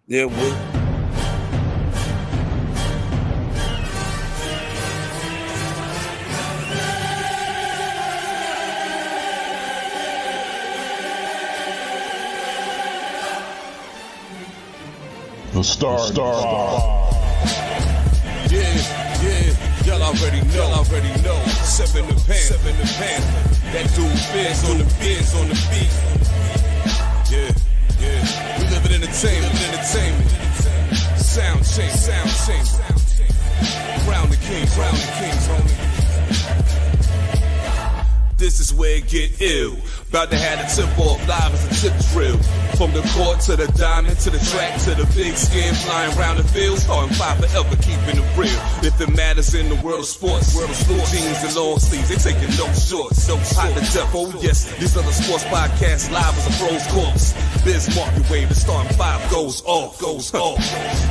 There would. The Star. Yeah, y'all already know. Seven the Panther. That dude Biz on the beat. Yeah. We live in entertainment. Sound change. Crown the kings, homie. This is where it get ill. About to have the tip off live as a tip drill. From the court to the diamond, to the track, to the big skin, flying around the field, starting five forever, keeping it real. If it matters in the world of sports, jeans and long sleeves, they taking no shorts. So hot to death, oh yes, these other sports podcasts live as a pros course. Biz market wave, the starting five goes off.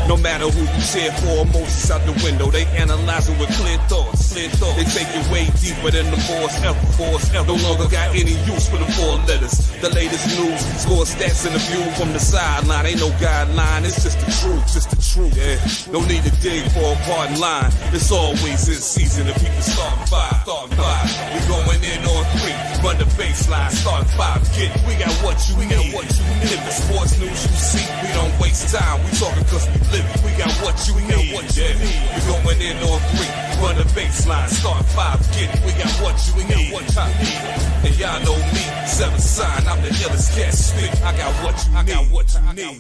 No matter who you cheer for, emotions out the window, they analyzing with clear thoughts. They take it way deeper than the force ever. No longer got any use for the four letters. The latest news, score stats and the view from the sideline. Ain't no guideline, it's just the truth. Yeah, no need to dig for a pardon line. It's always in season if people starting five. We going in on three, run the baseline, starting five. We got what you need. If the sports news you see, we don't waste time. We talking cause we live it. We got what you need. We going in on three, run the baseline, starting five. We got what you need. And y'all know me, seven sign, I'm the illest cat spit. I got what you need.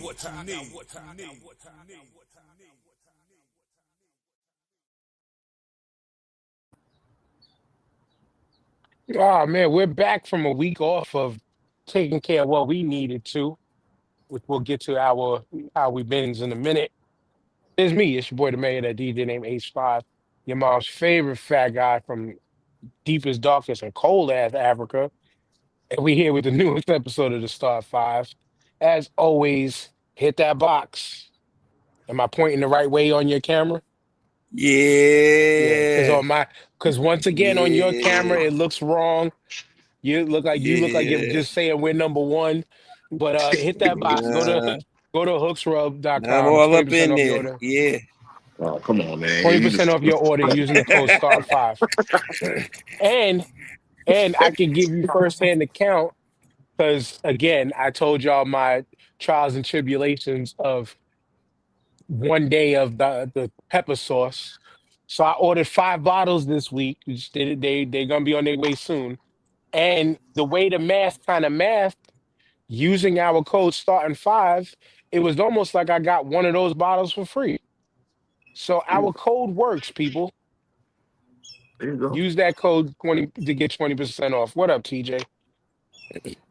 Oh man, we're back from a week off of taking care of what we needed to, which we'll get to our how we been in a minute. It's me, it's your boy the mayor, that DJ named H5, your mom's favorite fat guy from deepest, darkest, and cold ass Africa. And we here with the newest episode of the Star Five. As always, hit that box. Am I pointing the right way on your camera? Yeah, Yeah. because once again on your camera it looks wrong. You look like you're Yeah. just saying we're number one. But hit that box. Nah, Go to I'm hooksrub.com. all Twenty up percent in off your there. order. Yeah. Oh, come on, man. Twenty You percent just off your order using the code STAR5. And I can give you firsthand account because again, I told y'all my trials and tribulations of one day of the pepper sauce. So I ordered 5 bottles this week. Which they're gonna be on their way soon. And the way the math kind of math using our code starting five, it was almost like I got one of those bottles for free. So our code works, people. there you go. Use that code 20 to get 20% off. What up, TJ?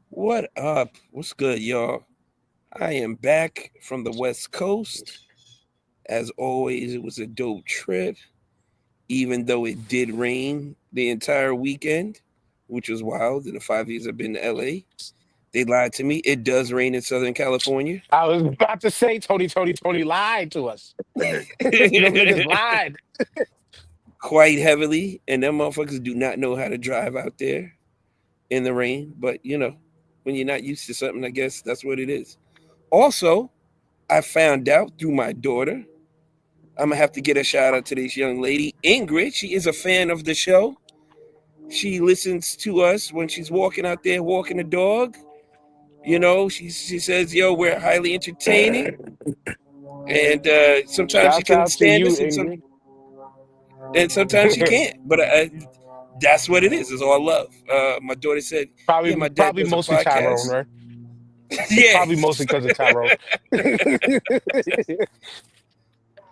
What up? What's good, y'all? I am back from the West Coast. As always, it was a dope trip, even though it did rain the entire weekend, which was wild. In the 5 years I've been to LA, they lied to me. It does rain in Southern California. I was about to say Tony lied to us. Them niggas lied. Quite heavily, and them motherfuckers do not know how to drive out there in the rain. But when you're not used to something, I guess that's what it is. Also, I found out through my daughter. I'm gonna have to get a shout out to this young lady, Ingrid. She is a fan of the show. She listens to us when she's walking out there walking the dog. She says, "Yo, we're highly entertaining," and sometimes she Shouts can out to stand you, us, Ingrid. and sometimes she can't. But that's what it is. It's all love. My daughter said, "Yeah, my dad Probably does a mostly Tyrone, podcast." right? Yeah. Probably mostly because of Tyrone.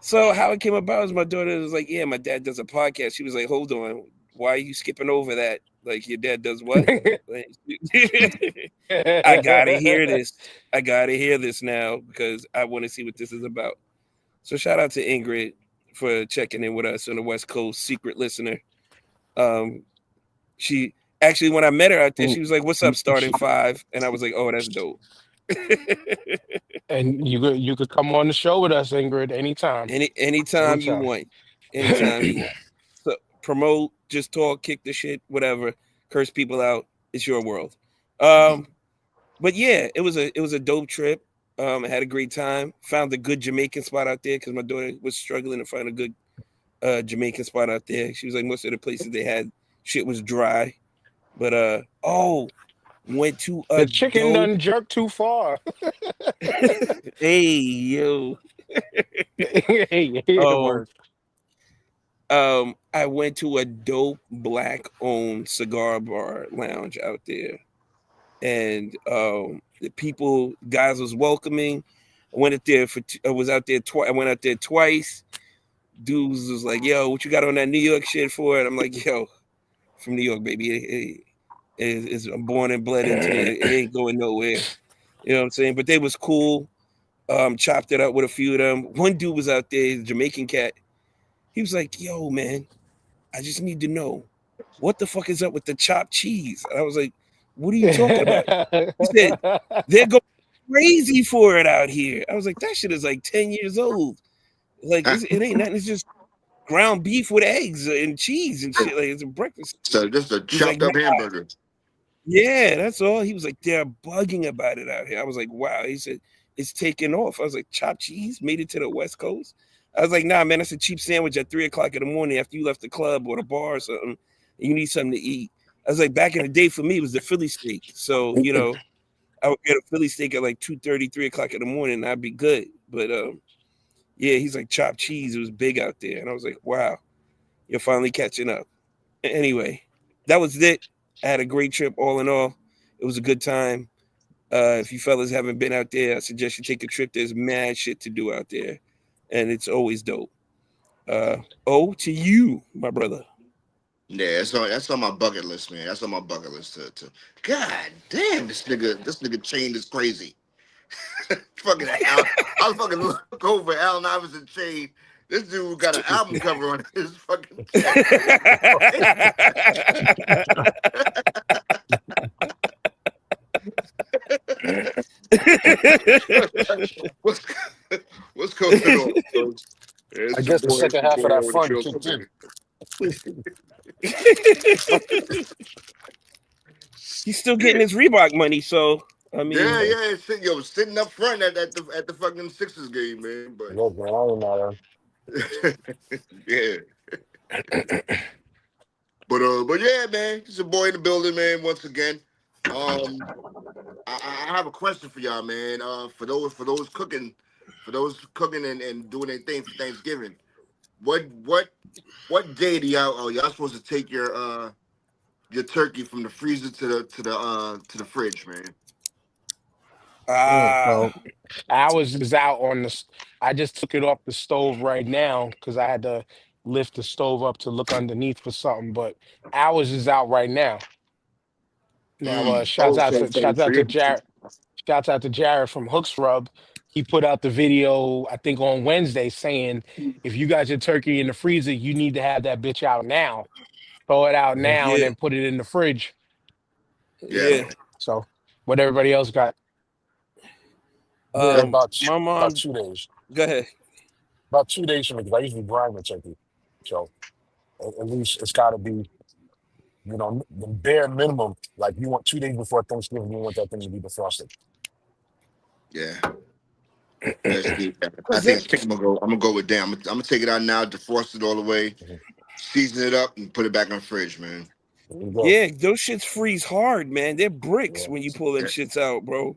So how it came about is my daughter was like, "Yeah, my dad does a podcast." She was like, "Hold on, why are you skipping over that? Like, your dad does what?" Like, I gotta hear this. I gotta hear this now because I want to see what this is about. So shout out to Ingrid for checking in with us on the West Coast, secret listener. She actually, when I met her out there, she was like, "What's up, starting five?" And I was like, "Oh, that's dope." And you could come on the show with us, Ingrid, anytime. Anytime you want. Anytime you want. So promote, just talk, kick the shit, whatever, curse people out. It's your world. But yeah, it was a dope trip. I had a great time. Found a good Jamaican spot out there because my daughter was struggling to find a good Jamaican spot out there. She was like, most of the places they had shit was dry. But went to a The chicken dope. done jerked too far. Hey yo. Hey, it Um, worked. I went to a dope black owned cigar bar lounge out there, and the people guys was welcoming. I went out there I was out there twice. I went out there twice. Dudes was like, "Yo, what you got on that New York shit for?" And I'm like, "Yo, from New York, baby. It's I'm born and bled into me. It ain't going nowhere." You know what I'm saying? But they was cool. Chopped it up with a few of them. One dude was out there, Jamaican cat. He was like, "Yo, man, I just need to know what the fuck is up with the chopped cheese." And I was like, "What are you talking about?" He said, "They're going crazy for it out here." I was like, "That shit is like 10 years old. Like it ain't nothing. It's just ground beef with eggs and cheese and shit. Like it's a breakfast." So just a He's like, chopped up hamburger. "Yeah, that's all." He was like, "They're bugging about it out here." I was like, "Wow." He said, "It's taking off." I was like, "Chopped cheese made it to the West Coast?" I was like, "Nah, man, that's a cheap sandwich at 3 o'clock in the morning after you left the club or the bar or something. And you need something to eat." I was like, back in the day for me, it was the Philly steak. So, I would get a Philly steak at like 2:30, 3 o'clock in the morning, and I'd be good. But yeah, he's like, chopped cheese. It was big out there. And I was like, wow, you're finally catching up. Anyway, that was it. I had a great trip all in all. It was a good time. If you fellas haven't been out there, I suggest you take a trip. There's mad shit to do out there, and it's always dope. To you, my brother. Yeah, that's on my bucket list, man. That's on my bucket list to God damn, this nigga chain is crazy. Fucking Al, I fucking look over Allen Iverson chain. This dude got an album cover on his fucking chest. what's what's going on, folks? I It's your guess the boy, second half of that fun Chill. kicked in. He's still getting his Reebok money, so I Yeah, mean, yeah, sitting up front at the fucking Sixers game, man. But Look, man, I don't know. yeah, but yeah, man, it's a boy in the building, man. Once again, um, I have a question for y'all, man. For those cooking and doing their thing for Thanksgiving, what day do y'all supposed to take your turkey from the freezer to the fridge, man? ah, So ours is out on I just took it off the stove right now because I had to lift the stove up to look underneath for something. But ours is out right now. Now, Oh, so shouts out to you Jared. Shouts out to Jared from Hooks Rub. He put out the video, I think, on Wednesday saying, if you got your turkey in the freezer, you need to have that bitch out now. Throw it out now and yeah, then put it in the fridge. yeah, yeah. man. So what everybody else got, Yeah. we're My about mom. 2 days. Go ahead. About 2 days from because I usually grind the turkey. So at least it's got to be, the bare minimum. Like you want 2 days before Thanksgiving, you want that thing to be defrosted. Yeah. Yeah, Steve. I Cause think I'm gonna go with Dan. I'm gonna take it out now, defrost it all the way, Mhm. season it up, and put it back in the fridge, man. There you go. yeah, those shits freeze hard, man. They're bricks Yeah. when you pull them Yeah. shits out, bro.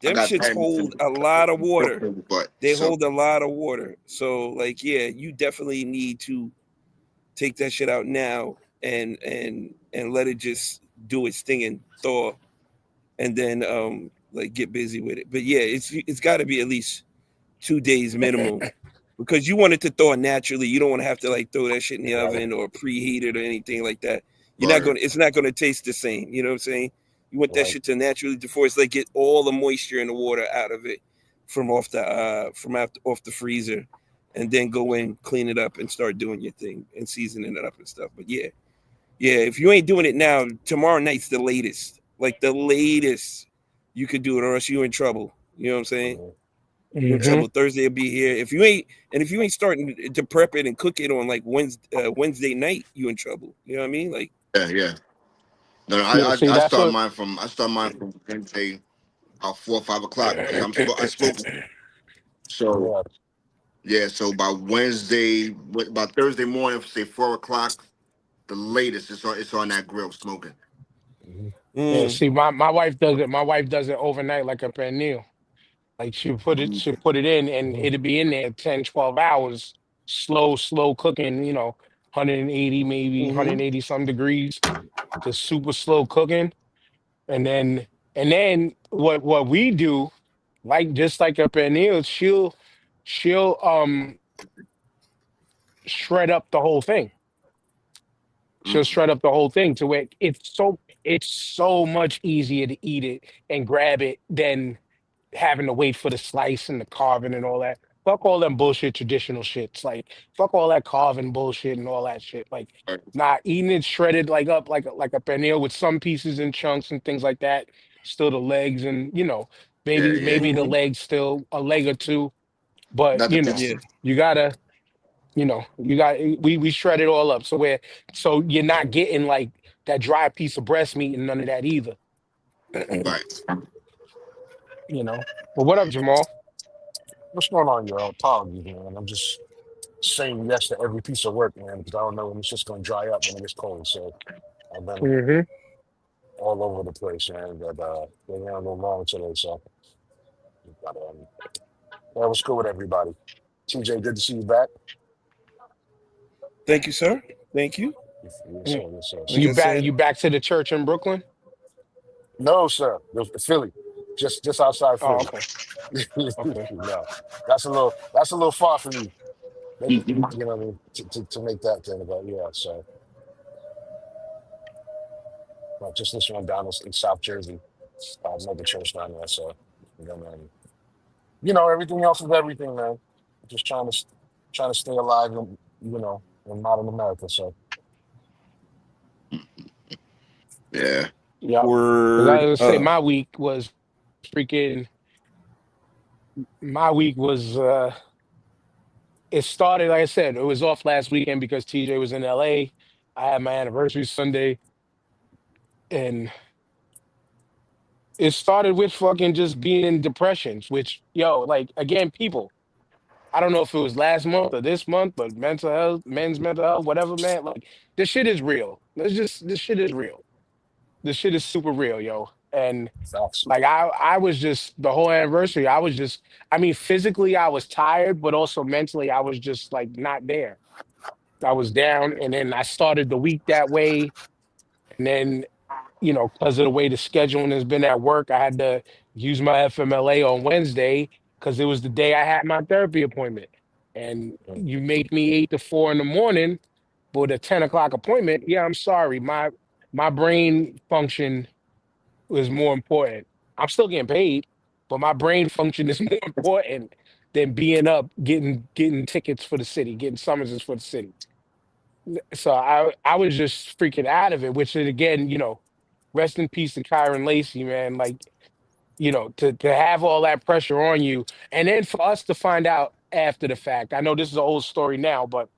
I Them got shits patents hold in a lot of water. but They so hold a lot of water. So like, yeah, you definitely need to take that shit out now and let it just do its thing and thaw, and then like get busy with it. But yeah, it's got to be at least 2 days minimum because you want it to thaw naturally. You don't want to have to like throw that shit in the Right. oven or preheat it or anything like that. right, It's not gonna taste the same. You know what I'm saying? You want that Right. shit to naturally defrost, like get all the moisture and the water out of it off the freezer, and then go in, clean it up, and start doing your thing and seasoning it up and stuff. But yeah, yeah, if you ain't doing it now, tomorrow night's the latest. Like the latest you could do it, or else you're in trouble. You know what I'm saying? You're in Mm-hmm. trouble. Thursday will be here. If you ain't starting to prep it and cook it on like Wednesday night, you in trouble. You know what I mean? Like, yeah, yeah. No, Yeah. See, I that's start what. mine from Wednesday. about 4 or 5 o'clock because I spoke. So Yeah. yeah, so by Wednesday, by Thursday morning, say 4 o'clock, the latest. It's on that grill smoking. Mhm. Yeah, Mm. see, my wife does it. My wife does it overnight like a pernil. Like she'll put it in and Mhm. it'll be in there 10, 12 hours, slow cooking, 180, maybe Mm-hmm. 180 some degrees, just super slow cooking. And then what we do, like just like a pernil, she'll shred up the whole thing. She'll Mm. shred up the whole thing to where it's so much easier to eat it and grab it than having to wait for the slice and the carving and all that. Fuck all them bullshit traditional shits. Like fuck all that carving bullshit and all that shit. Like Right. not eating it shredded like up like a pernil with some pieces and chunks and things like that. Still the legs and Yeah, maybe yeah. maybe the Mm-hmm. legs still a leg or two. But Not the Yeah. best. you gotta we shred it all up so you're not getting like that dry piece of breast meat and none of that either. Right. you know. But what up, Jamal? What's going on, y'all? Apologies, man. I'm just saying yes to every piece of work, man, because I don't know when it's just going to dry up when it gets cold. So I've been Hmm. all over the place, man. But they ran a little long today, so but, yeah, what's good with everybody? TJ, good to see you back. Thank you, sir. Thank you. Yes, sir. Yes, sir. Like So, I said, You back to the church in Brooklyn? no, sir. Philly, just outside Oh, Philly. okay. Okay. No, that's a little far for me. You know what I mean? To make that thing, but yeah. So, just this one down in South Jersey, another church down there. So, and then, everything else is everything, man. Just trying to stay alive, in modern America. So, Yeah. Yep. Because I word was gonna say up. my week was it started like I said, it was off last weekend because TJ was in LA. I had my anniversary Sunday and it started with fucking just being in depressions, which like again, people. I don't know if it was last month or this month, but men's mental health, whatever, man. Like this shit is real. This shit is real. This shit is super real, yo. And facts. like I was just the whole anniversary, I mean, physically I was tired, but also mentally I was just like not there. I was down and then I started the week that way. And then, because of the way the scheduling has been at work, I had to use my FMLA on Wednesday because it was the day I had my therapy appointment. And you make me 8 to 4 in the morning with a 10 o'clock appointment. Yeah, I'm sorry. My brain function is more important. I'm still getting paid, but my brain function is more important than being up getting tickets for the city, getting summonses for the city. So I was just freaking out of it, which is again, rest in peace to Kyron Lacey, man. Like, to have all that pressure on you, and then for us to find out after the fact. I know this is an old story now, but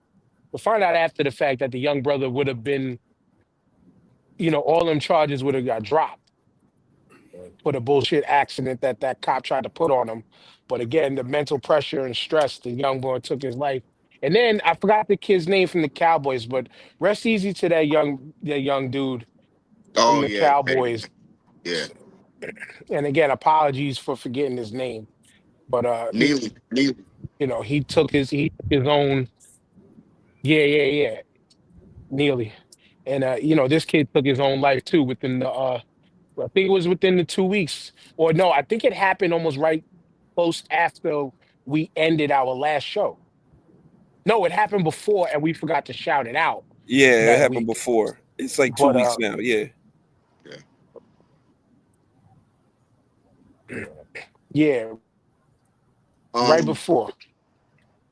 to find out after the fact that the young brother would have been, all them charges would have got dropped for the bullshit accident that cop tried to put on him. But again, the mental pressure and stress, the young boy took his life. And then I forgot the kid's name from the Cowboys, but rest easy to that young dude from Oh the yeah. Cowboys. Yeah. And again, apologies for forgetting his name. But Neely. he took his own. Yeah, yeah, yeah, nearly. And this kid took his own life too within the I think it was within the 2 weeks. Or no, I think it happened almost right close after we ended our last show. No, it happened before and we forgot to shout it out Yeah, it that happened week. before. It's like two But weeks now. Yeah. Yeah. yeah, right Um. before.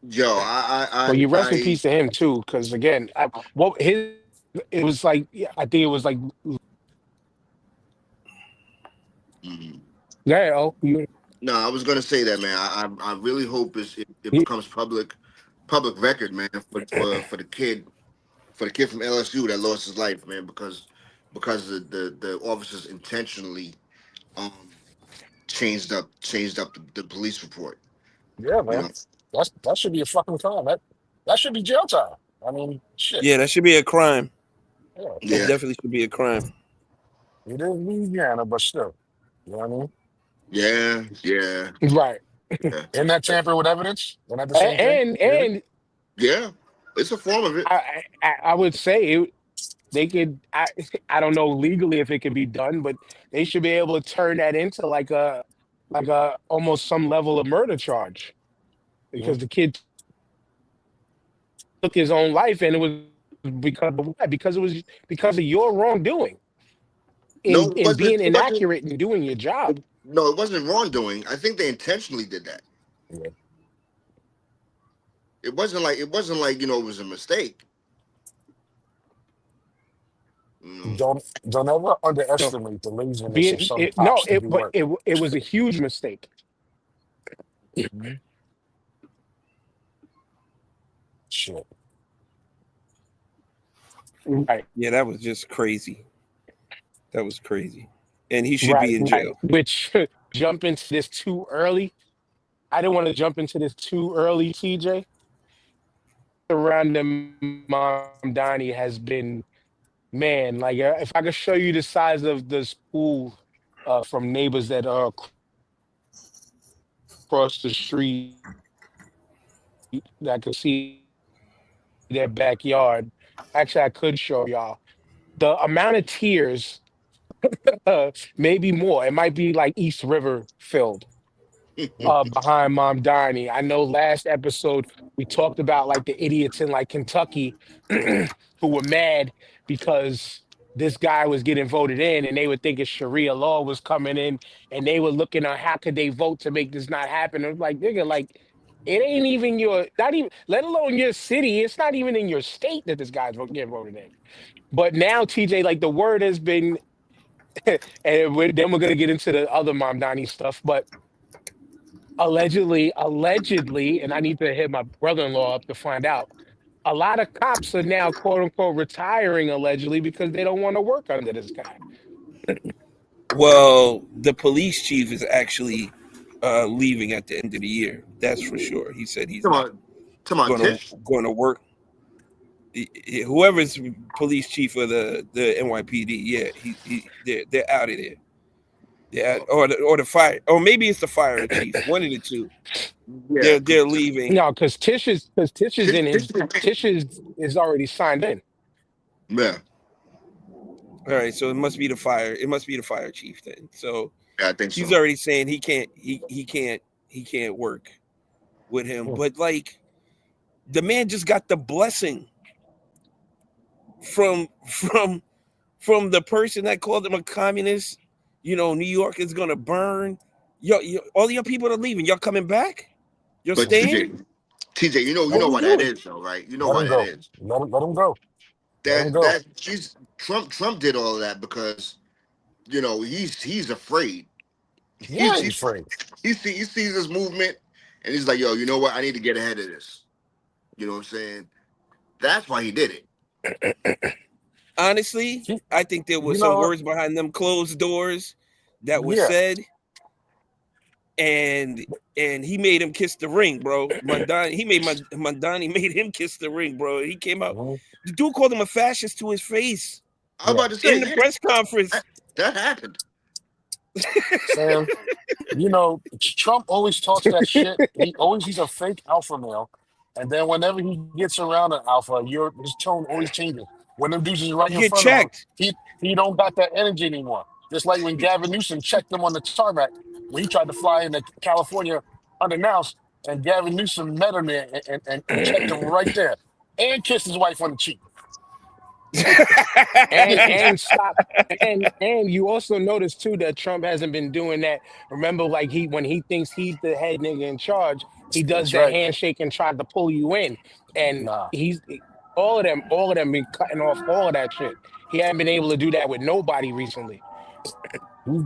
Yo, Well, you rest in I peace to him too, because again, what his it was like. Yeah, I think it was like, mhm. yeah, oh, you, No, I was gonna say that, man. I really hope it you- becomes public record, man, for the kid from LSU that lost his life, man, because the officers intentionally um changed up the police report. Yeah, You man. know, That should be a fucking crime. That should be jail time. I mean, shit. Yeah, that should be a crime. Yeah. That yeah, definitely should be a crime. It is Louisiana, but still. You know what I mean? yeah, yeah, Right. yeah, Isn't that tamper with evidence? Isn't that the A- same thing? And Really? and yeah. It's a form of it. I would say they could. I don't know legally if it could be done, but they should be able to turn that into like a almost some level of murder charge Mhm. because the kid took his own life and it was because of why? Because it was because of your wrongdoing No, it in being wasn't. It wasn't. inaccurate and doing your job. No, it wasn't wrongdoing. I think they intentionally did that. Yeah. It wasn't like it was a mistake. Mm. Don't ever No, underestimate the laziness of being some no, cops to do work. it was a huge mistake. Mhm. Shit. Right, Yeah, that was just crazy. That was crazy. And he should be right, in right. jail. Which jump into this too early. I didn't want to jump into this too early, TJ. Around the mom Donnie has been man. Like if I could show you the size of the school from neighbors that are across the street, that could see their backyard. Actually, I could show y'all the amount of tears. Maybe more. It might be like East River filled behind Mom Donnie. I know last episode we talked about like the idiots in like Kentucky who were mad because this guy was getting voted in and they were thinking Sharia law was coming in and they were looking at how could they vote to make this not happen. It was like, nigga, like it ain't even your, not even, let alone your city. It's not even in your state that this guy's getting voted in. But now, TJ, like the word has been, and then we're gonna get into the other Mom Donnie stuff. But allegedly, and I need to hit my brother-in-law up to find out. A lot of cops are now quote unquote retiring allegedly because they don't want to work under this guy. Well, the police chief is actually leaving at the end of the year. That's for sure. He said he's Come not on, come on, Tish. going to work. Whoever's police chief of the NYPD, yeah, they're out of there. Yeah, Oh, or the fire, or maybe it's the fire chief. One of the two. yeah, They're leaving. No, because Tish is in Tish, his Tish is already signed in. yeah, All right, so it must be the fire. It must be the fire chief then. So yeah, I think he's so. already saying he can't work with him. Mm. But like the man just got the blessing from from from the person that called him a communist. New York is gonna burn. All your people are leaving. Y'all coming back? You're But staying? TJ, you Let know him why do that it. is, though, right? You know Let why him that go. is. Let him go. Let him That go. that she's Trump did all of that because he's afraid. Yeah, He's he's he's afraid. he sees this movement and he's like, yo, you know what? I need to get ahead of this. You know what I'm saying? That's why he did it. Honestly, He, I think there were you some know, words behind them closed doors that were yeah. said, and he made him kiss the ring, bro. Mandani made him kiss the ring, bro. He came out. Mhm. The dude called him a fascist to his face I was Yeah. about to say, in the yeah, press that, conference. that happened. Sam, Trump always talks that shit. He's a fake alpha male. And then whenever he gets around an alpha, his tone always changes. When them dudes is right You in get front of him, checked. he don't got that energy anymore. Just like when Gavin Newsom checked him on the tarmac when he tried to fly into California unannounced, and Gavin Newsom met him there and checked him right there and kissed his wife on the cheek. And stop and you also notice too that Trump hasn't been doing that. Remember, like when he thinks he's the head nigga in charge, he does That's that right. handshake and tries to pull you in. And Nah, all of them been cutting off all of that shit. He hasn't been able to do that with nobody recently.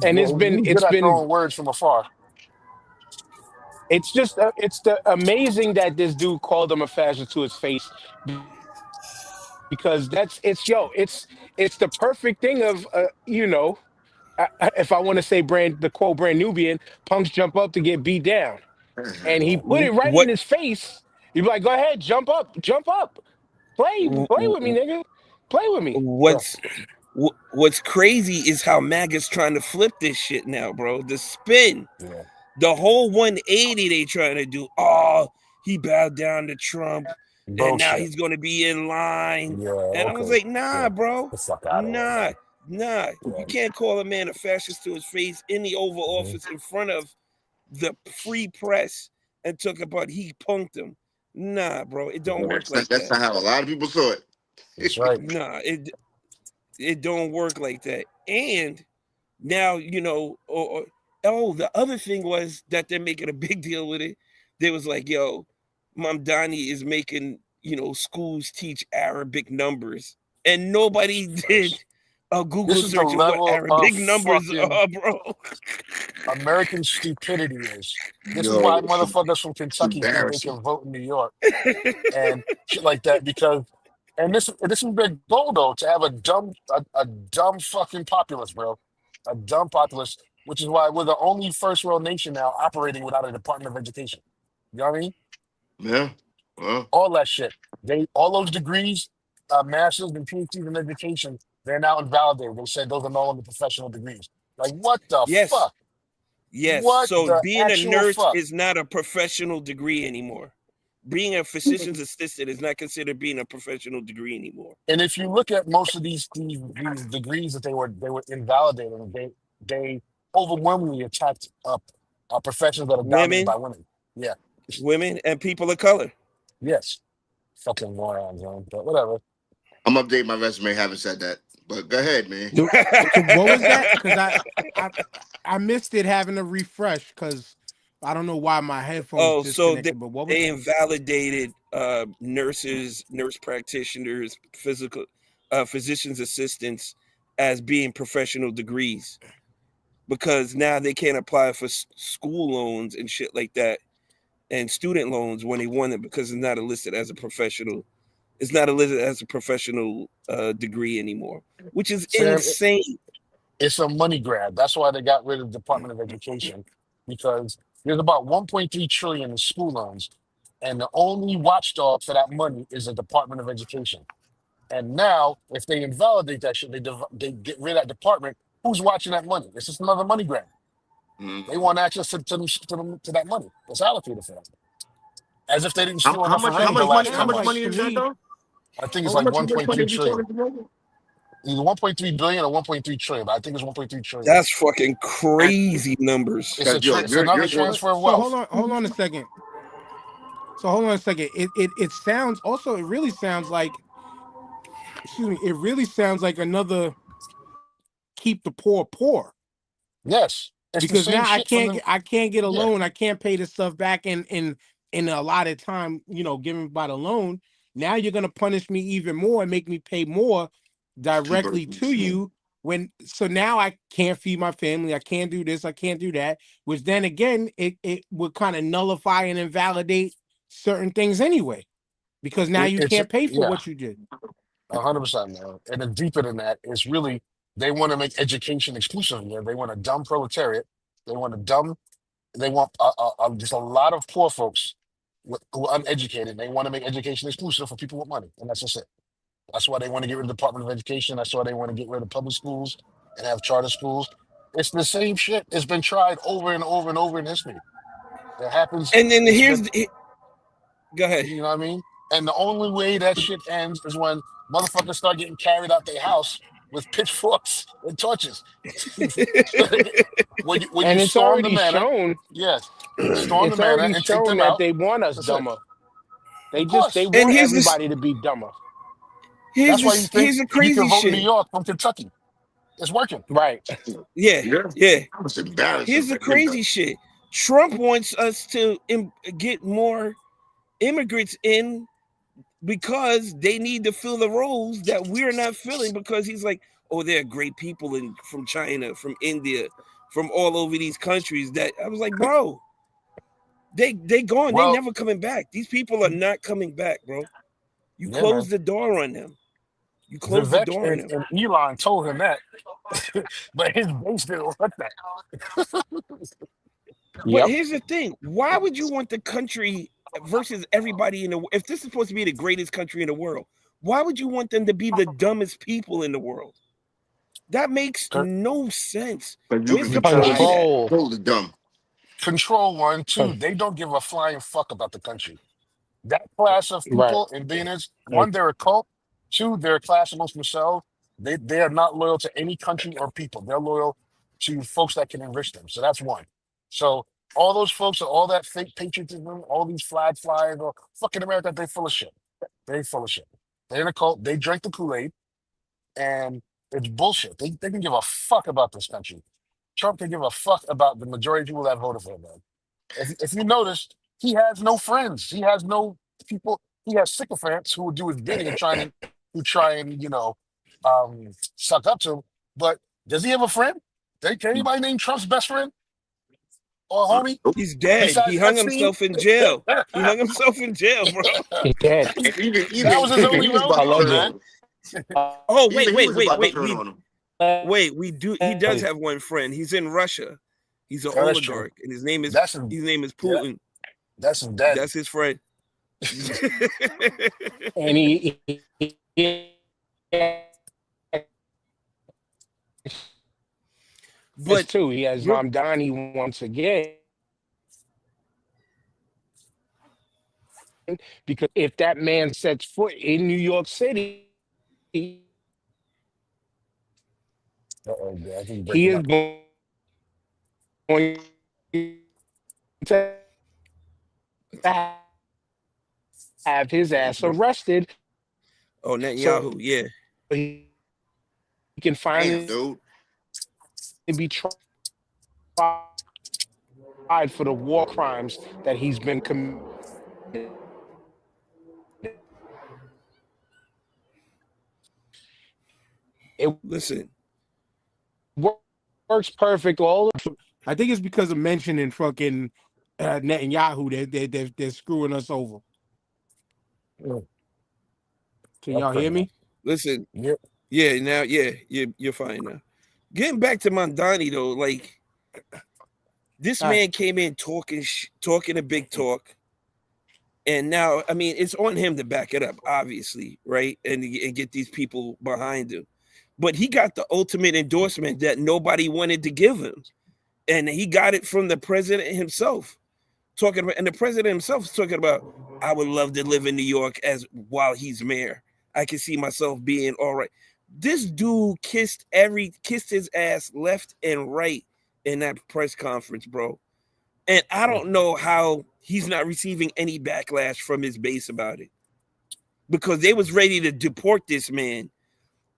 And he's it's good at been throwing words from afar. it's just it's the amazing that this dude called him a fascist to his face because it's the perfect thing of. if I want to say the quote brand Nubian, punks jump up to get beat down. And he put it right in What his face. He'd be like, go ahead, jump up. Play with me, nigga. Play with me. So, what's what's crazy is how MAGA's trying to flip this shit now, bro. The spin, Yeah. the whole 180 they trying to do. Oh, he bowed down to Trump, and now Bullshit. he's going to be in line. Yeah. And I was Okay. like, nah, Yeah. bro, The fuck out of here, nah, man. nah. Yeah. You can't call a man a fascist to his face in the Oval Mhm. Office in front of the free press and talk about he punked him. Nah, bro, it don't work like That's that. not how a lot of people saw That's it. right. Nah, it don't work like that. And now oh, the other thing was that they're making a big deal with it. They was like, yo, Mamdani is making schools teach Arabic numbers, and nobody did a Google This is the search of what level of Arabic numbers fucking are, bro. American stupidity is. This is why Yo, motherfuckers from it's Kentucky think they embarrassing. can vote in New York and shit like that because and this is big goal though to have a dumb fucking populace, bro. A dumb populace, which is why we're the only first world nation now operating without a Department of Education. You know what I mean? Yeah. Well, All that shit. They all those degrees, masters and PhDs in education, they're now invalidated. They said those are no longer professional degrees. Like what the Yes, fuck? yes. What So the being a actual nurse fuck? is not a professional degree anymore. Being a physician's assistant is not considered being a professional degree anymore. And if you look at most of these degrees that they were invalidating, they overwhelmingly attacked professions that are dominated Women, by women. Yeah. women, and people of color. Yes. Fucking morons, man. But whatever. I'm updating my resume. Haven't said that, but go ahead, man. So what was that? Because I I missed it having a refresh because I don't know why my headphones Oh, so they, disconnected. But what was they that? invalidated nurses, nurse practitioners, physicians assistants as being professional degrees because now they can't apply for school loans and shit like that and student loans when they want it because it's not listed as a professional. It's not listed as a professional degree anymore, which is Sam, insane. it's a money grab. That's why they got rid of the Department of Education because there's about 1.3 trillion in school loans, and the only watchdog for that money is the Department of Education. And now, if they invalidate that shit, they get rid of that department. Who's watching that money? It's just another money grab. They Mm. want access to that money that's allocated for them, as if they didn't steal How enough much? I How already mean, the much it money? last How 10 sounds much like money months. to is that me. though? I think it's How like much? How much money 1.3 are we trillion, talking about? either 1.3 billion or 1.3 trillion. But I think it's 1.3 trillion. That's fucking crazy numbers. It's Yo, it's another you're But transfer of so wealth. hold on a second. So hold on a second. It sounds also. It really sounds like. Excuse me. It really sounds like another keep the poor poor. Yes, it's the Because same now I shit from can't the get I can't get a yeah. loan. I can't pay this stuff back in a lot of time, given by the loan. Now you're gonna punish me even more and make me pay more two directly to birds. you so now I can't feed my family, I can't do this, I can't do that, which then again it would kind of nullify and invalidate certain things anyway, because now you It's can't pay for yeah, what you did. 100%, man. And then deeper than that, it's really they want to make education exclusive. Yeah, they want a dumb proletariat. They want a dumb. They want just a lot of poor folks who are uneducated. They want to make education exclusive for people with money, and that's just it. That's why they want to get rid of the Department of Education. That's why they want to get rid of public schools and have charter schools. It's the same shit. It's been tried over and over and over in history. It happens. And then It's been, go ahead. you know what I mean? And the only way that shit ends is when motherfuckers start getting carried out their house with pitchforks and torches. When you and it's storm the already manor, shown. yes, storm the It's manor already and take shown them that out. they want us That's it. dumber. Of They course. And want everybody to be dumber. That's why you think here's the you can crazy vote in New shit. York from Kentucky. It's working. Right. Yeah, Yeah, yeah. that was embarrassing. Here's the crazy shit. Trump wants us to get more immigrants in because they need to fill the roles that we're not filling because he's like, oh, there are great people from China, from India, from all over these countries that I was like, bro, they gone. They Well, never coming back. These people are not coming back, bro. You yeah, man. close the door on them. You close the Vivek door on them. and Elon told him that, but his base didn't want that. But Yep. here's the thing: why would you want the country versus everybody in the? If this is supposed to be the greatest country in the world, why would you want them to be the dumbest people in the world? That makes no sense. But you Where's can the pride control, at? Control. control the dumb. Control one, two. Con- They don't give a flying fuck about the country. That class of Right. people in Venus, one, they're a cult. Two, they're a class amongst themselves. They are not loyal to any country or people. They're loyal to folks that can enrich them. So that's one. So all those folks, all that fake patriotism, all these flag flyers, or fucking America, they full of shit. They full of shit. They're in a cult. They drink the Kool-Aid, and it's bullshit. They can give a fuck about this country. Trump can give a fuck about the majority of people that voted for him, man. If you notice, he has no friends. He has no people. He has sycophants who will do his bidding and try and suck up to him. But does he have a friend? Can anybody name Trump's best friend or homie Nope. He's dead. He besides hung Epstein? himself in jail. He hung himself in jail, bro. He dead. That was his Even only he was about to rodeo, turn man. on him. Oh, Even he was about to turn We on him. do. He does have one friend. He's in Russia. He's an Oh, that's true. oligarch, and his name is That's his. Yeah, Putin. that's his daddy. That's his friend. And he this But too. He has you're Mamdani once again. Because if that man sets foot in New York City, he Uh-oh, I think you're breaking is up. going to have his ass arrested. oh So Netanyahu, yeah. he can Damn, finally dude. be tried for the war crimes that he's been committed. It Listen, works perfect. All I think it's because of mentioning fucking Netanyahu that they're screwing us over. Mm, Can that's y'all hear crazy. me? listen. Yep. Yeah, now, yeah, you're fine now. Getting back to Mamdani though, like this All right. man came in talking a big talk, and now I mean it's on him to back it up, obviously, right? And get these people behind him. But he got the ultimate endorsement that nobody wanted to give him, and he got it from the president himself. Talking about, and the president himself is talking about, I would love to live in New York as while he's mayor. I can see myself being all right. This dude kissed his ass left and right in that press conference, bro. And I don't know how he's not receiving any backlash from his base about it. Because they was ready to deport this man,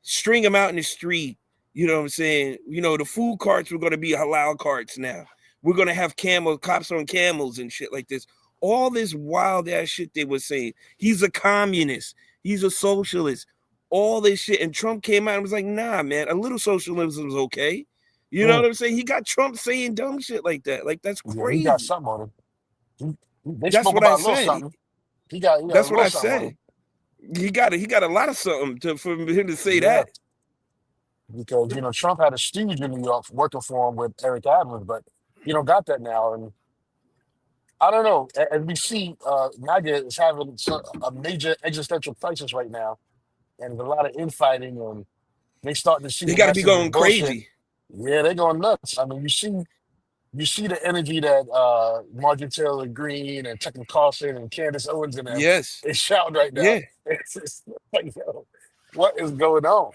string him out in the street. You know what I'm saying? You know, the food carts were going to be halal carts now. We're going to have cops on camels and shit like this. All this wild ass shit they were saying. He's a communist. He's a socialist. All this shit. And Trump came out and was like, nah, man, a little socialism is okay. You know what I'm saying? He got Trump saying dumb shit like that. Like, that's Yeah, he got crazy. something on him. They That's spoke what I about a little said. something. He got a That's what little I something on said. him. He got a lot of something for him to say Yeah, that. because Trump had a stooge in New York working for him with Eric Adams, but you don't got that now. And I don't know. As we see, MAGA is having a major existential crisis right now, and there's a lot of infighting, and they starting to see They the got to be message is going bullshit. crazy. Yeah, they're going nuts. I mean, you see the energy that Marjorie Taylor Greene and Tucker Carlson and Candace Owens and them Yes. is shouting right now. Yeah. It's just like, yo, what is going on?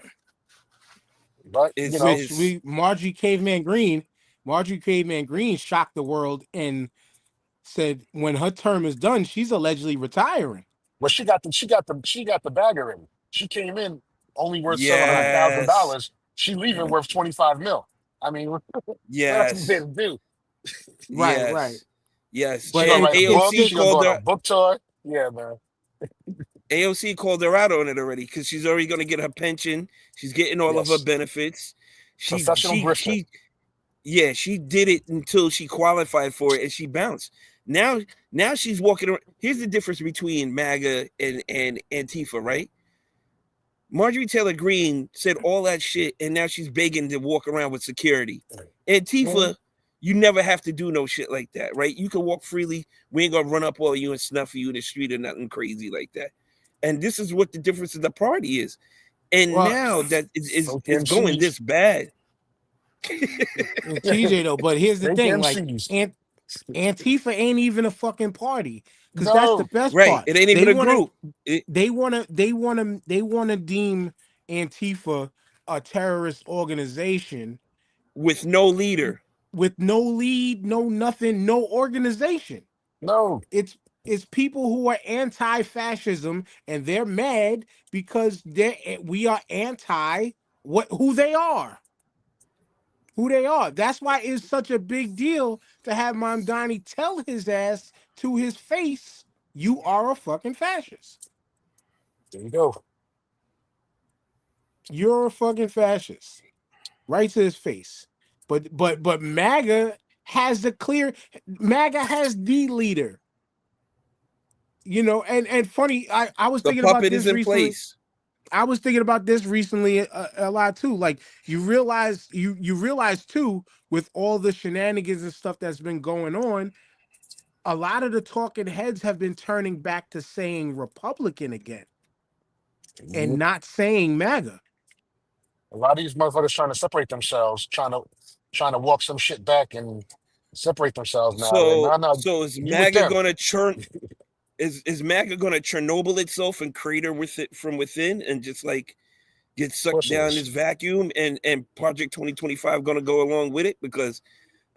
But It's Which it's Marjorie Caveman Green shocked the world and said when her term is done, she's allegedly retiring. well, she got the bag already. She came in only worth yes. $700,000. She leaving worth 25 mil. I mean, what else is there Yes. to do? Right. Yes. But She gonna And write a it's book. still She gonna go on a book tour. Yeah, man. AOC called her out on it already because she's already going to get her pension. She's getting all of her Yes, benefits. She professional she grifter. she yeah, she did it until she qualified for it and she bounced. Now she's walking around. Here's the difference between MAGA and Antifa, right? Marjorie Taylor Greene said all that shit, and now she's begging to walk around with security. Antifa, you never have to do no shit like that, right? You can walk freely. We ain't gonna run up all of you and snuff you in the street or nothing crazy like that. And this is what the difference of the party is. And Well, now that Fake it's going MCs. this bad. TJ though, but here's the Fake thing: like, MCs. Antifa ain't even a fucking party, because that's the No, best Right. part. It ain't They even a want to, group. they want to deem Antifa a terrorist organization With no leader. with no lead, no nothing, no organization. no, It's people who are anti-fascism, and they're mad because we are anti what who they are. Who they are. That's why it's such a big deal to have Mamdani tell his ass to his face, you are a fucking fascist. there you go. You're a fucking fascist. Right to his face. But MAGA has MAGA has the leader. And funny, I was The thinking about puppet this is in recently. place. I was thinking about this recently a lot too. Like you realize too, with all the shenanigans and stuff that's been going on, a lot of the talking heads have been turning back to saying Republican again and Mhm. not saying MAGA. A lot of these motherfuckers trying to separate themselves, trying to walk some shit back and separate themselves now. Like, So no, no, so is you with MAGA them. gonna churn is MAGA gonna Chernobyl itself and crater with it from within and just like get Of sucked course it down is. this vacuum and Project 2025 gonna go along with it? Because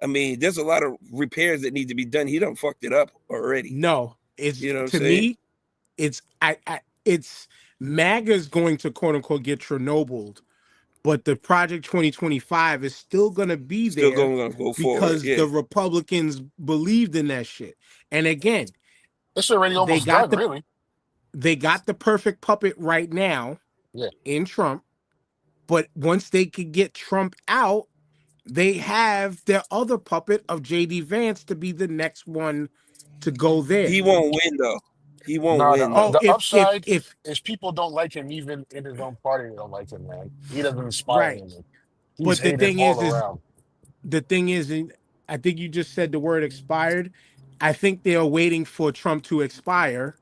I mean, there's a lot of repairs that need to be done. He done fucked it up already. No, it's You know what I'm to saying? me, it's MAGA's going to quote unquote get Chernobled, but the Project 2025 is still going to be Still there gonna go forward. because Yeah. the Republicans believed in that shit. And again, It's already they almost got done, the really. they got the perfect puppet right now Yeah, in Trump, but once they could get Trump out, they have their other puppet of JD Vance to be the next one to go He there. won't win though. He won't no, the win Oh, though. the if upside is people don't like him even in his own party. They don't like him, man. He doesn't inspire right. anyone. He's But the hated thing all is around. the thing is, and I think you just said the word expired. I think they are waiting for Trump to expire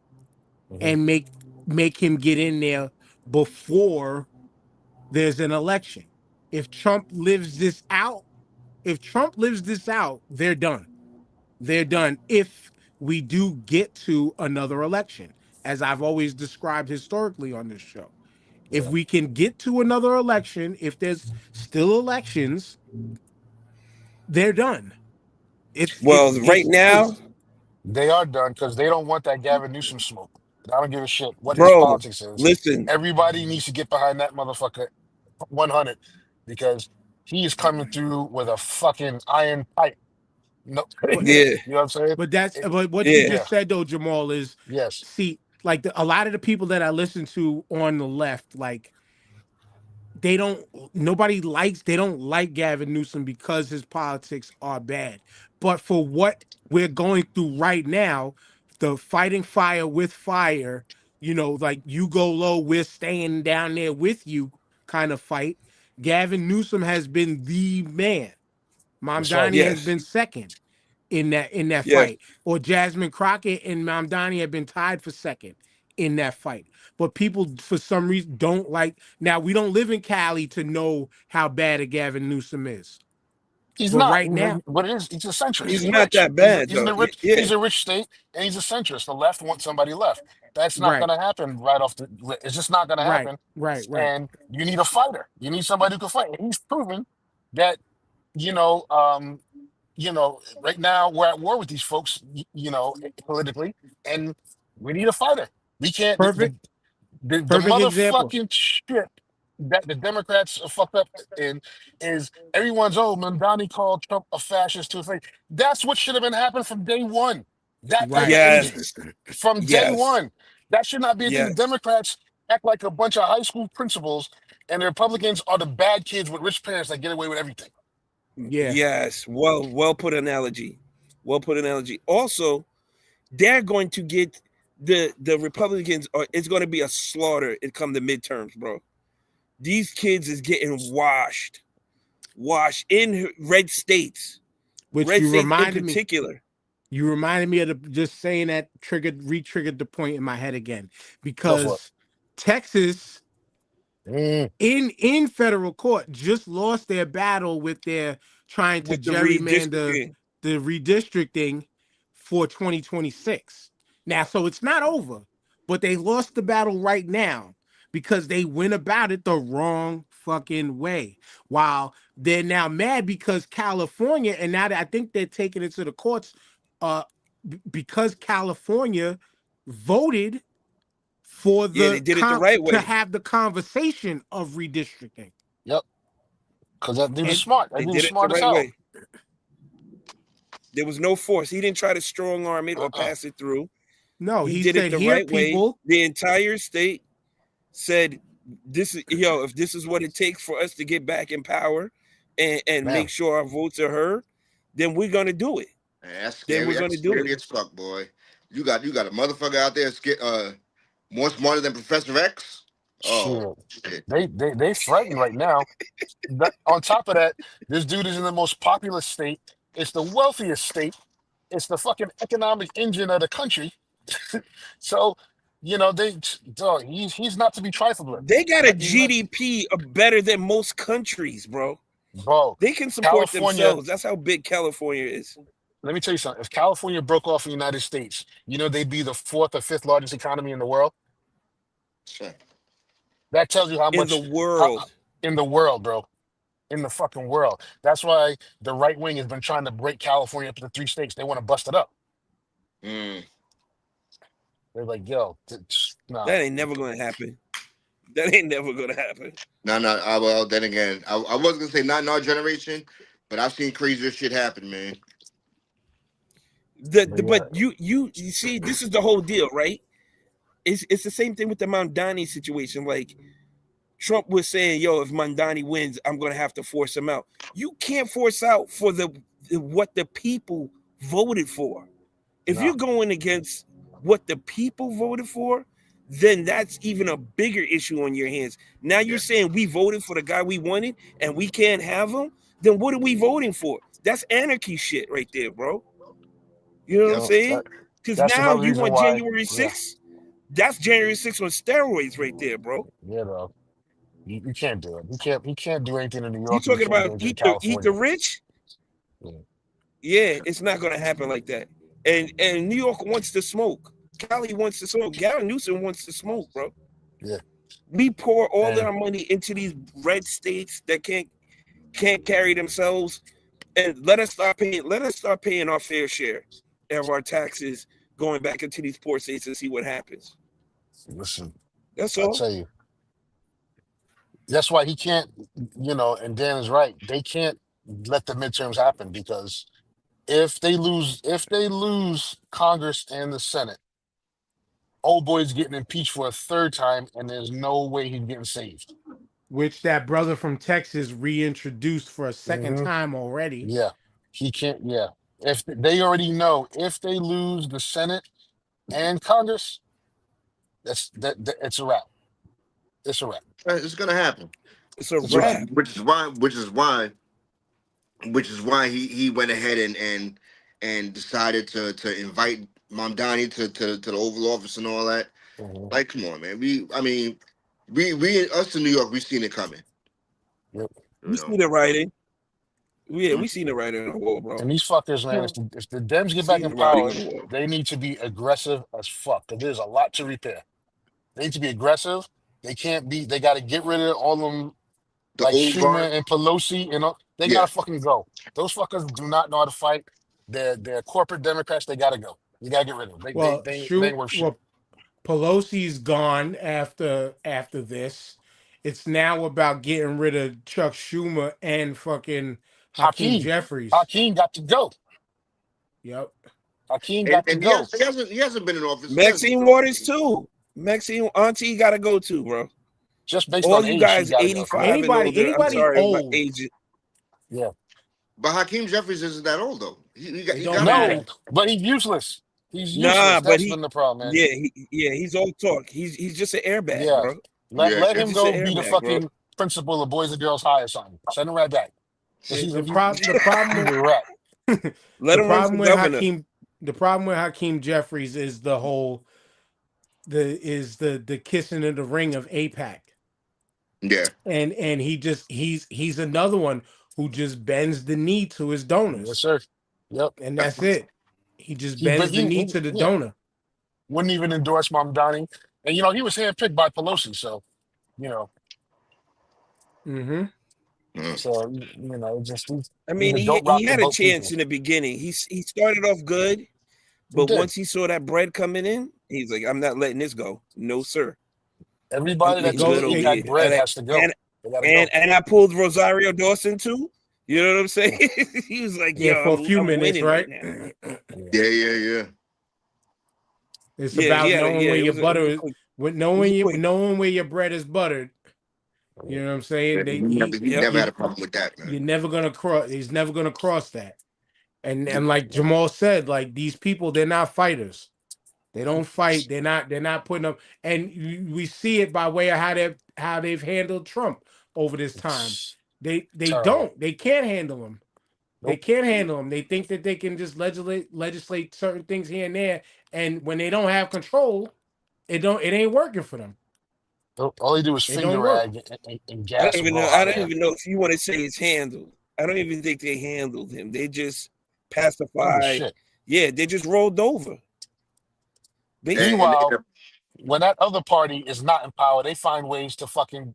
Hmm. and make him get in there before there's an election. If Trump lives this out, if Trump lives this out, they're done. They're done if we do get to another election, as I've always described historically on this show. If Yeah, we can get to another election, if there's still elections, they're done. It's Well, it's right it's now, it's they are done because they don't want that Gavin Newsom smoke. I don't give a shit what his bro, politics is. listen, Everybody needs to get behind that motherfucker 100 because he is coming through with a fucking iron pipe. No, you but know yeah, what I'm saying? but what you yeah. just Yeah, said though, Jamal, is yes, see, like a lot of the people that I listen to on the left, like they don't they don't like Gavin Newsom because his politics are bad. But for what we're going through right now, the fighting fire with fire, like you go low, we're staying down there with you kind of fight. Gavin Newsom has been the man. that's right. Mamdani has Yes, been second in that yes. fight. Or Jasmine Crockett and Mamdani have been tied for second in that fight. But people for some reason don't like. Now we don't live in Cali to know how bad a Gavin Newsom is. He's But not. right now, What it is? He's a centrist. He's He's not rich. that bad He's in though. a rich. Yeah, He's a rich state, and he's a centrist. The left wants somebody left. That's not going right, to happen right off the. It's just not going to right, happen. right. And you need a fighter. You need somebody who can fight. And he's proven that. You know. Right now we're at war with these folks. Politically, and we need a fighter. We can't. Perfect, The perfect example. motherfucking shit that the Democrats are fucked up in is everyone's Mamdani called Trump a fascist to a face. That's what should have been happening from day one. That type of Right. energy yes, from day yes, one. That should not be a thing. The yes, Democrats act like a bunch of high school principals, and the Republicans are the bad kids with rich parents that get away with everything. Yeah. yes. Well put analogy. Well put analogy. Also, they're going to get the Republicans are. It's going to be a slaughter. It come the midterms, bro. These kids is getting washed in red states, Which red you states in reminded me. particular. You reminded me of just saying that re-triggered the point in my head again, Go for it. because Texas Mm, in federal court just lost their battle with their trying to With the gerrymander redistricting. the redistricting for 2026. Now, so it's not over, but they lost the battle right now because they went about it the wrong fucking way. While they're now mad because California, and now that I think they're taking it to the courts, uh, because California voted for Yeah, they did it the right to way. have the conversation of redistricting. yep. Because that dude is And smart. That They dude is did it the smart as right hell. way. There was no force. He didn't try to strong arm it or Uh-uh. pass it through. no, He he did it said, the here, right way. people, The entire state said, "This is if this is what it takes for us to get back in power and Man, make sure our votes are heard, then we're gonna do it. Man, that's Then scary. we're That's gonna do it." scary as fuck, boy. You got a motherfucker out there more smarter than Professor X. Oh shit. shit. They threaten right now. On top of that, this dude is in the most populous state. It's the wealthiest state. It's the fucking economic engine of the country. So, dog, he's not to be trifled with. They got a He's not, GDP of better than most countries, bro. bro. They can support California, themselves. That's how big California is. let me tell you something. If California broke off from the United States, they'd be the fourth or fifth largest economy in the world. Shit. That tells you how In the much how, world. in the world, bro. In the fucking world. That's why the right wing has been trying to break California up into three states. They want to bust it up. Mm. They're like, yo, nah. That ain't never gonna happen. That ain't never gonna happen. No, no. Well, then again, I was gonna say not in our generation, but I've seen crazier shit happen, man. But yeah, But you see, this is the whole deal, right? It's the same thing with the Mamdani situation. Like Trump was saying, "Yo, if Mamdani wins, I'm gonna have to force him out." You can't force out for what the people voted for. If nah. you're going against what the people voted for, then that's even a bigger issue on your hands. Now you're Yeah. saying we voted for the guy we wanted and we can't have him. Then what are we voting for? That's anarchy shit right there, bro. You know what I'm Yep. Well, saying? Because that's now another you reason want why. January Yeah, 6th. That's January 6th on steroids right there, bro. bro. You can't do it. He can't do anything in New You York, and he talking can't do about anything in eat the California. rich? Yeah. Yeah, it's not gonna happen like that. And New York wants to smoke. Cali wants to smoke. Gavin Newsom wants to smoke, bro. Yeah. We pour all And our money into these red states that can't carry themselves, and let us start paying our fair share of our taxes going back into these poor states and see what happens. listen, That's I all. tell you, that's why he can't, and Dan is right. They can't let the midterms happen because if they lose Congress and the Senate, old boy's getting impeached for a third time, and there's no way he's getting saved. which that brother from Texas reintroduced for a second Hmm. time already. Yeah, he can't. Yeah, if they already know if they lose the Senate and Congress, it's a wrap. It's a wrap. It's gonna happen. It's a It's a Which wrap. wrap. which is why he went ahead and decided to invite Mamdani to the Oval Office and all that. Mhm. Like, come on, man. We us in New York, we seen it coming. Yep. You We know. see the writing. Yeah, Mm. we seen the writing on the wall, bro. And these fuckers, man, if the Dems We get back seen in the writing power, on the wall. they need to be aggressive as fuck. Because there's a lot to repair. They need to be aggressive. They can't be. They got to get rid of all them The like old guard. Schumer and Pelosi. They Yeah. gotta fucking go. Those fuckers do not know how to fight. They're corporate Democrats. They gotta go. You gotta get rid of them. Well, They ain't worth shit. Pelosi's gone after this. It's now about getting rid of Chuck Schumer and fucking Hakeem Hakeem, Jeffries. Hakeem got to go. Yep. Hakeem And, got to and go. he hasn't been in office. He hasn't Maxine been in Waters office. too. Maxine Auntie gotta go too, bro. Just based All on you age, he guys gotta go. Yeah, 85 and older. I'm Anybody sorry about old, age. yeah. But Hakeem Jeffries isn't that old though. it He don't got him No, matter. there. but he's useless. He's Nah, useless. but That's been the problem, man. he's all talk. He's just an airbag, Yeah. bro. Yeah, Let He's him just an go be the airbag, bro. fucking principal of Boys and Girls High or something. Send him right back. Because The, he's the a problem the problem he's with a rat. Let the him run for problem with governor. Hakeem Jeffries is the kissing in the ring of APAC. yeah. And he's another one who just bends the knee to his Yes, donors. sir. Yep. And that's it. He just He but bends the knee to the yeah, donor. wouldn't even endorse Mamdani. And he was handpicked by Pelosi, so you know, Mm-hmm. Mm. so just I he's mean, a dope he rock the had a boat chance people. in the beginning. He started off good, He but did. once he saw that bread coming in, he's like, I'm not letting this go. No, sir. I'm Everybody It that eating takes good go over APAC here. it, bread has to go. And They gotta and go. and I pulled Rosario Dawson too. You know what I'm saying? Yeah. He was like, yeah, yo, for a few I'm minutes, winning right right? now. Yeah. Yeah. It's Yeah, about knowing where it your was it butter was is, quick. with It was quick. knowing where your bread is buttered. You know what I'm saying? Yeah, he Yep. never had a problem with that, man. You're never gonna cross. He's never gonna cross that. And like Jamal said, like these people, they're not fighters. They don't fight. They're not putting up. And we see it by way of how they've handled Trump over this time. It's They terrible. don't. They can't handle him. They Nope. can't handle him. They think that they can just legislate certain things here and there. And when they don't have control, it ain't working for them. Nope. All they do is It finger don't work. rag and gas and blow I hot don't air. even know if you want to say it's handled. I don't even think they handled him. They just They don't give a pacified. shit. Yeah, they just rolled over. Basically. And Meanwhile, when that other party is not in power, they find ways to fucking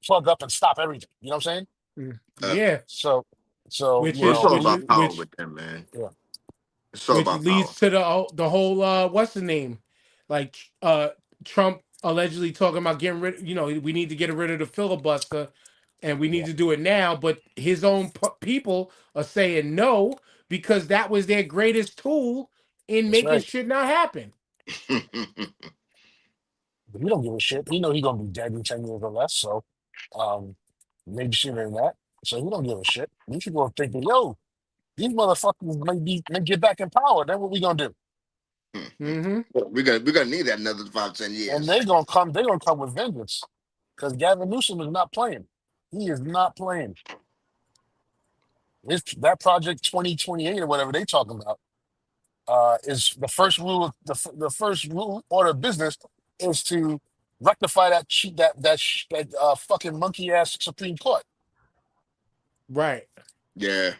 plug up and stop everything. You know what I'm saying? Mm. uh, Yeah, So, which well, it's is all which about is power which with them, man. yeah, It's all which about power. leads to the whole what's the name, like Trump allegedly talking about getting rid. We need to get rid of the filibuster, and we need yeah, to do it now. But his own people are saying no because that was their greatest tool in that's making right. shit not happen. But he don't give a shit. He know he gonna be dead in 10 years or less. So, um, maybe sooner than that. So he don't give a shit. These people are thinking, yo, these motherfuckers may get back in power. Then what we gonna do? Mm-hmm. We're gonna need that another 5, 10 And years. they gonna come. They gonna come with vengeance because Gavin Newsom is not playing. He is not playing. That project 2028 or whatever they talking about is the first rule. The first rule order of business is to rectify that fucking monkey ass Supreme Court. Right. Yeah.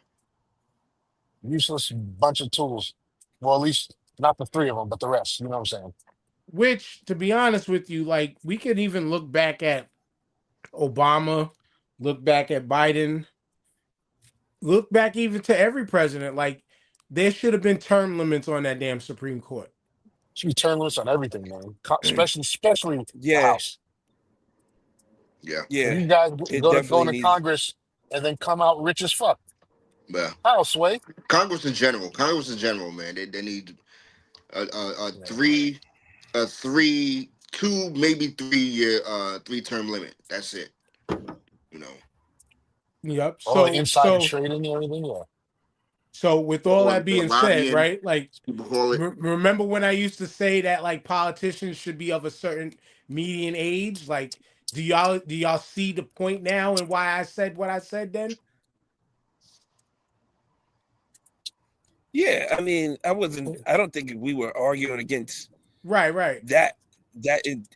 Useless bunch of tools. Well, at least not the three of them, but the rest. You know what I'm saying? Which, to be honest with you, like we could even look back at Obama, look back at Biden, look back even to every president. Like there should have been term limits on that damn Supreme Court. Should be turn loose on everything, man. Especially the Yeah, House. Yeah. yeah. These guys It go definitely into needs. Congress and then come out rich as fuck. Well, How, Sway? Congress in general, man. They need a Yeah. three, 2, maybe 3 year 3 term limit. That's it. You know. Yep. All the So insider so trading and everything. Yeah. so with all All that the being said, lobbying, right? Like people call it. remember when I used to say that like politicians should be of a certain median age? Like, do y'all see the point now and why I said what I said then? Yeah, I mean, I don't think we were arguing against Right, right. that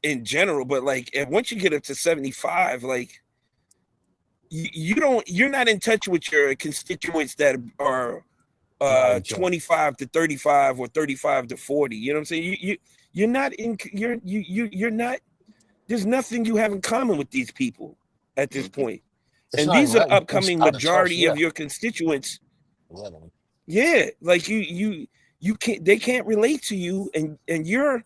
in general, but like once you get up to 75, like you're not in touch with your constituents that are Nah, you can't. 25 to 35 or 35 to 40. You know what I'm saying? You're not in you're not there's nothing you have in common with these people at this Mhm. point. It's And not these even are that. the It's upcoming out of touch. majority Yeah. of your constituents. Yeah, man. Yeah, like you can't they can't relate to you and your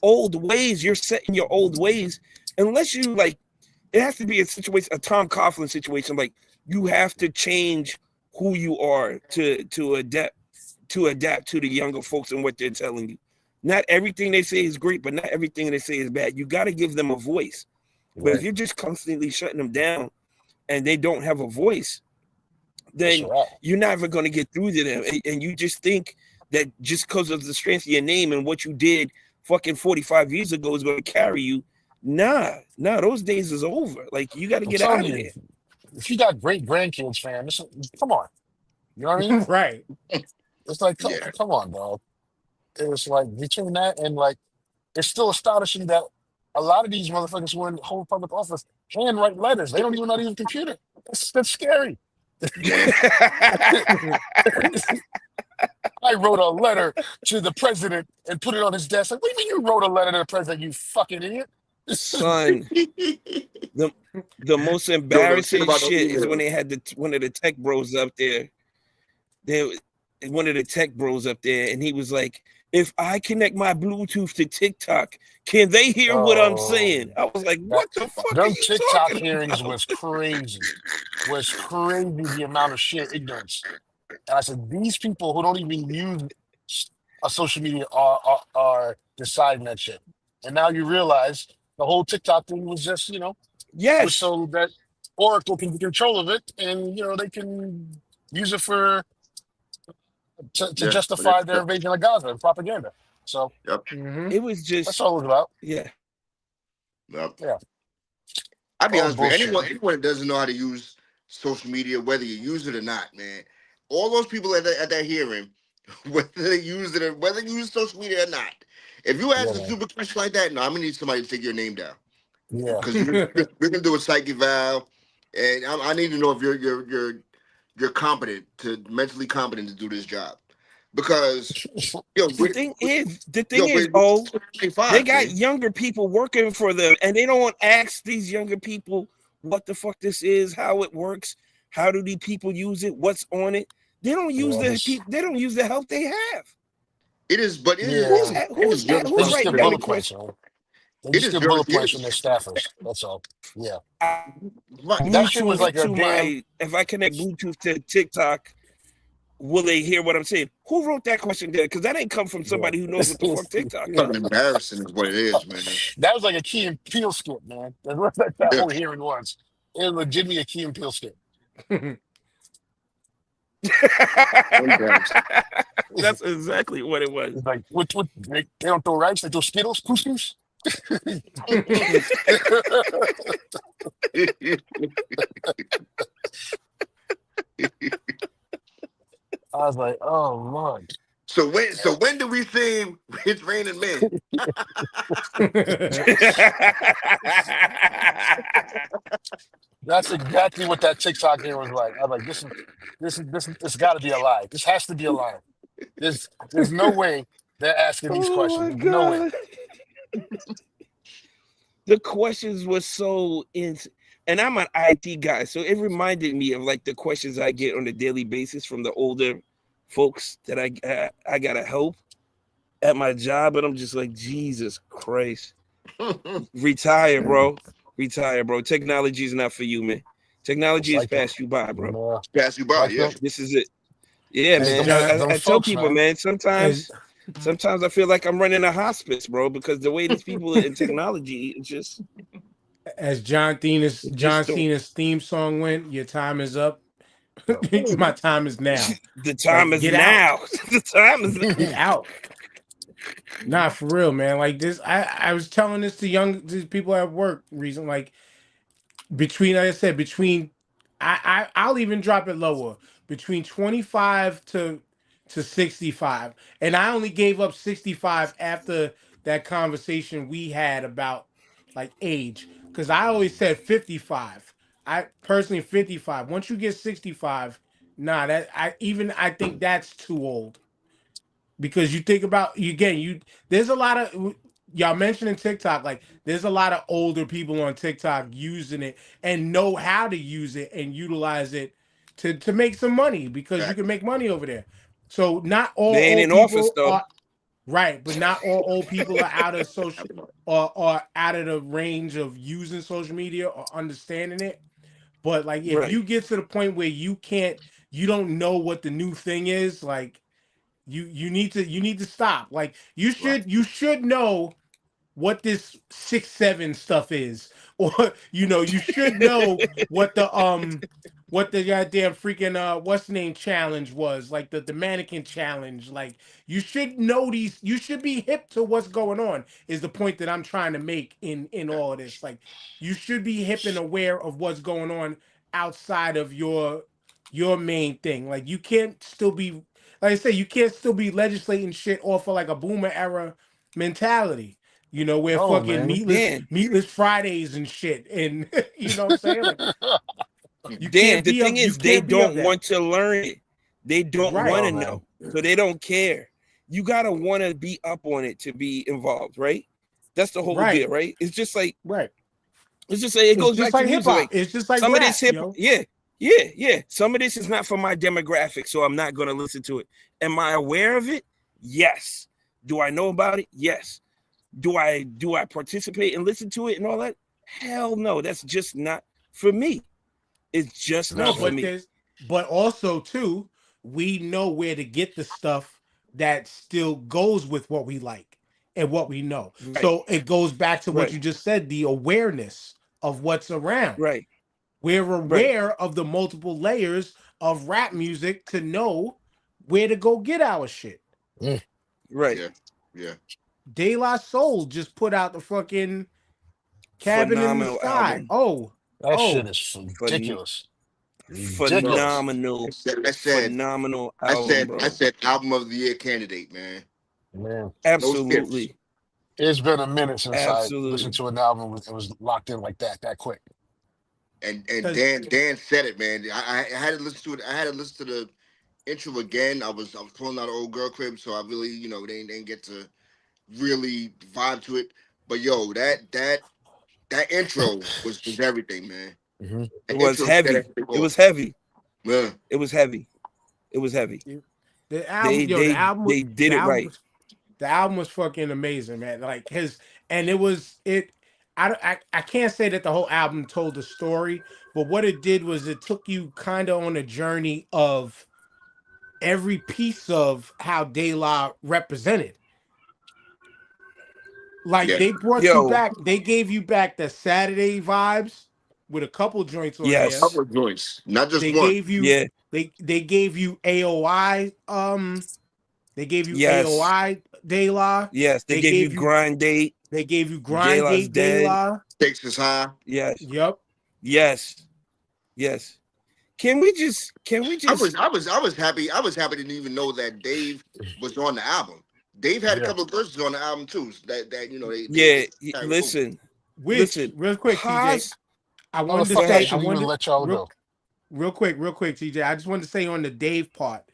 old ways, you're set in your old ways unless you like it has to be a situation, a Tom Coughlin situation. Like you have to change who you are to adapt to the younger folks and what they're telling you. Not everything they say is great, but not everything they say is bad. You got to give them a voice. But if Right. you're just constantly shutting them down and they don't have a voice, That's a then wrap. you're never going to get through to them. And you just think that just because of the strength of your name and what you did fucking 45 years ago is going to carry you. Nah, those days is over. Like, you got to I'm get telling out of you, there. if you got great grandkids, fam, come on. You know what I mean? Right. It's like, Yeah. come on, dog. It's like between that and like, it's still astonishing that a lot of these motherfuckers who in hold public office handwrite letters. They don't even know how to use a computer. That's scary. Yeah. I wrote a letter to the president and put it on his desk. Like, what do you mean you wrote a letter to the president, you fucking idiot? Son, the the most Don't know shit embarrassing about no shit is when email. they had one of the tech bros up there. They one of the tech bros up there, and he was like, "If I connect my Bluetooth to TikTok, can they hear what I'm saying?" Oh, I was like, that "What the fuck are them you TikTok talking hearings about?" was crazy the amount of shit ignorance. And I said, these people who don't even use a social media are deciding that shit. And now you realize the whole TikTok thing was just, was Yes, so that Oracle can get control of it and, they can use it to Yeah. But it's, justify their invasion of Gaza and propaganda. So yep. Hmm. it was that's just all it was about. yeah. Yep. Yeah. I'll be All honest with you. bullshit. Anyone that doesn't know how to use social media, whether you use it or not, man, all those people at that hearing, whether they use it or whether you use social media or not, if you Yeah, ask a man. stupid question like that, no, I'm gonna need somebody to take your name down Yeah. because we're gonna do a psyche eval, and I need to know if you're competent to mentally competent to do this job because yo, The we're, thing is, the thing yo, is, we're oh, they 25, got man. younger people working for them, and they don't ask these younger people what the fuck this is, how it works, how do these people use it, what's on it. They don't use Yeah, the just people. They don't use the help they have. It is, but Who's yeah. it is your They who's just writing get down the bullet responsibility. points, question? man. They It just is get your bullet it points from their is staffers. That's all. Yeah. right. That shit was like a To damn. my if I connect Bluetooth to TikTok, will they hear what I'm saying? Who wrote that question there? Because that ain't come from Yeah. somebody who knows what the fuck TikTok Fucking is. embarrassing is what it is, man. That was like a Key and Peele skit, man. That's what that Yeah. whole hearing was. It was legitimately a Key and Peele skit. Embarrassing. It's That's exactly what it was. like, what, they don't throw rice, they throw Skittles, couscous. I was like, oh, Lord. So when do we sing It's Raining Men? That's exactly what that TikTok here was like. I was like, this got to be a lie. This has to be a lie. There's no way they're asking these Oh questions. my There's no way. god. The questions were so in, and I'm an IT guy, so it reminded me of like the questions I get on a daily basis from the older folks that I gotta help at my job, and I'm just like, Jesus Christ, retire, bro, retire, bro. Technology is not for you, man. It's Technology has like that. passed you by, bro. Pass you by, Like yeah. them, This is it. Yeah, as man. John them I tell folks, people, man. man. as Sometimes I feel like I'm running a hospice, bro, because the way these people in technology, as it John just don't. Cena's theme song went, "Your time is up. So, My time is now." The time Like, is get out, now. The time is get out. Nah, for real, man. Like this, I was telling this to people at work recently. Like, between, like I said, between I'll even drop it lower, between 25 to 65. And I only gave up 65 after that conversation we had about like age. Because I always said 55. I personally 55. Once you get 65, nah, that I think that's too old. Because you think about, you again, you there's a lot of, y'all mentioning TikTok, like there's a lot of older people on TikTok using it and know how to use it and utilize it to make some money, because you can Facts. make money over there. So not they all ain't old in office people though. are right, but not all old people are out of social, or out of the range of using social media or understanding it. But like, if Right. you get to the point where you don't know what the new thing is, like, you need to stop. Like, Right. you should know what this 6-7 stuff is, or you should know what the what the goddamn freaking what's the name challenge was, like the mannequin challenge. Like you should know these, you should be hip to what's going on, is the point that I'm trying to make in all of this. Like you should be hip and aware of what's going on outside of your main thing. Like you can't still be, like I say, you can't still be legislating shit off of like a boomer era mentality. You know, where No, fucking man. meatless Fridays and shit, and you know what I'm saying? Like you Dan, can't the be thing up. You is, they can't be up don't that. want to learn it. They don't Right. want No, to man. know, so they don't care. You gotta want to be up on it to be involved, right? That's the whole Right. deal, right? Right. It's just like it It's goes just back to like hip music. hop. Like It's just like some of this rap, hip, yo. yeah. Some of this is not for my demographic, so I'm not gonna listen to it. Am I aware of it? Yes. Do I know about it? Yes. Do I participate and listen to it and all that? Hell no. That's just not for me. It's just No, not for Right. me. but also too, we know where to get the stuff that still goes with what we like and what we know. Right. So it goes back to what Right. you just said, the awareness of what's around. Right. We're Right. aware of the multiple layers of rap music to know where to go get our shit. Mm. Right. Yeah. De La Soul just put out the fucking Cabin in the Phenomenal Sky. album. That shit Oh, is Phen- ridiculous. Bro, Ridiculous. phenomenal. said, Phenomenal I album, said, bro. I said, album of the year candidate, man. Man. No skips. Absolutely. It's been a minute since I listened Absolutely. to an album and was locked in like that quick. And 'cause Dan said it, man. I had to listen to it. I had to listen to the intro again. I was pulling out an old girl crib, so I really, they didn't get to really vibe to it. But yo, that intro was everything, man. Mm-hmm. It That was intro set heavy. everything It was off. heavy. Yeah. It was heavy. It was heavy. the album, They did the it album, right. the album was fucking amazing, man. Like and it was it. I can't say that the whole album told the story, but what it did was it took you kind of on a journey of every piece of how De La represented. Like Yeah. they brought you Yo, back, they gave you back the Saturday vibes with a couple joints on there. yes. Couple of joints, not just They one. gave you Yeah. they gave you AOI they gave you Yes. AOI De La. Yes. They They gave you gave you Grind Date. they gave you J Grind Law's Date De dead. La. Stakes is high. Yes. Yep. Yes. Yes. Can we just I was happy. I was happy to even know that Dave was on the album. Dave had a Yeah. couple of verses on the album too. That yeah, they carried over. listen. Which Listen. real quick, TJ, Pause. I Oh, wanted to fuck, Go I say, ahead. I shouldn't even wanted let y'all go. real quick, TJ. I just wanted to say on the Dave part,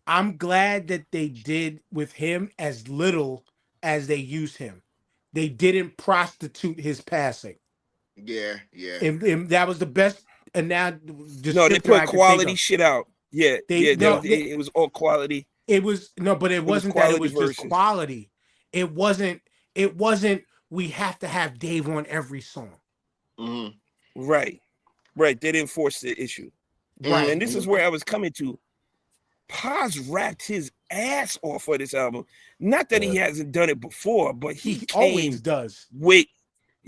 I'm glad that they did with him as little as they used him. They didn't prostitute his passing. Yeah. And that was the best. And now No, they description put I could think quality of. shit out. Yeah. They no, It was all quality. it was no, but it It was wasn't that. It quality was just verses. quality. It wasn't. It wasn't. We have to have Dave on every song. Mm-hmm. Right. Right. They didn't force the issue. Right. And this is where I was coming to. Paz rapped his ass off for this album. Not that he hasn't done it before, but he He came always does. with,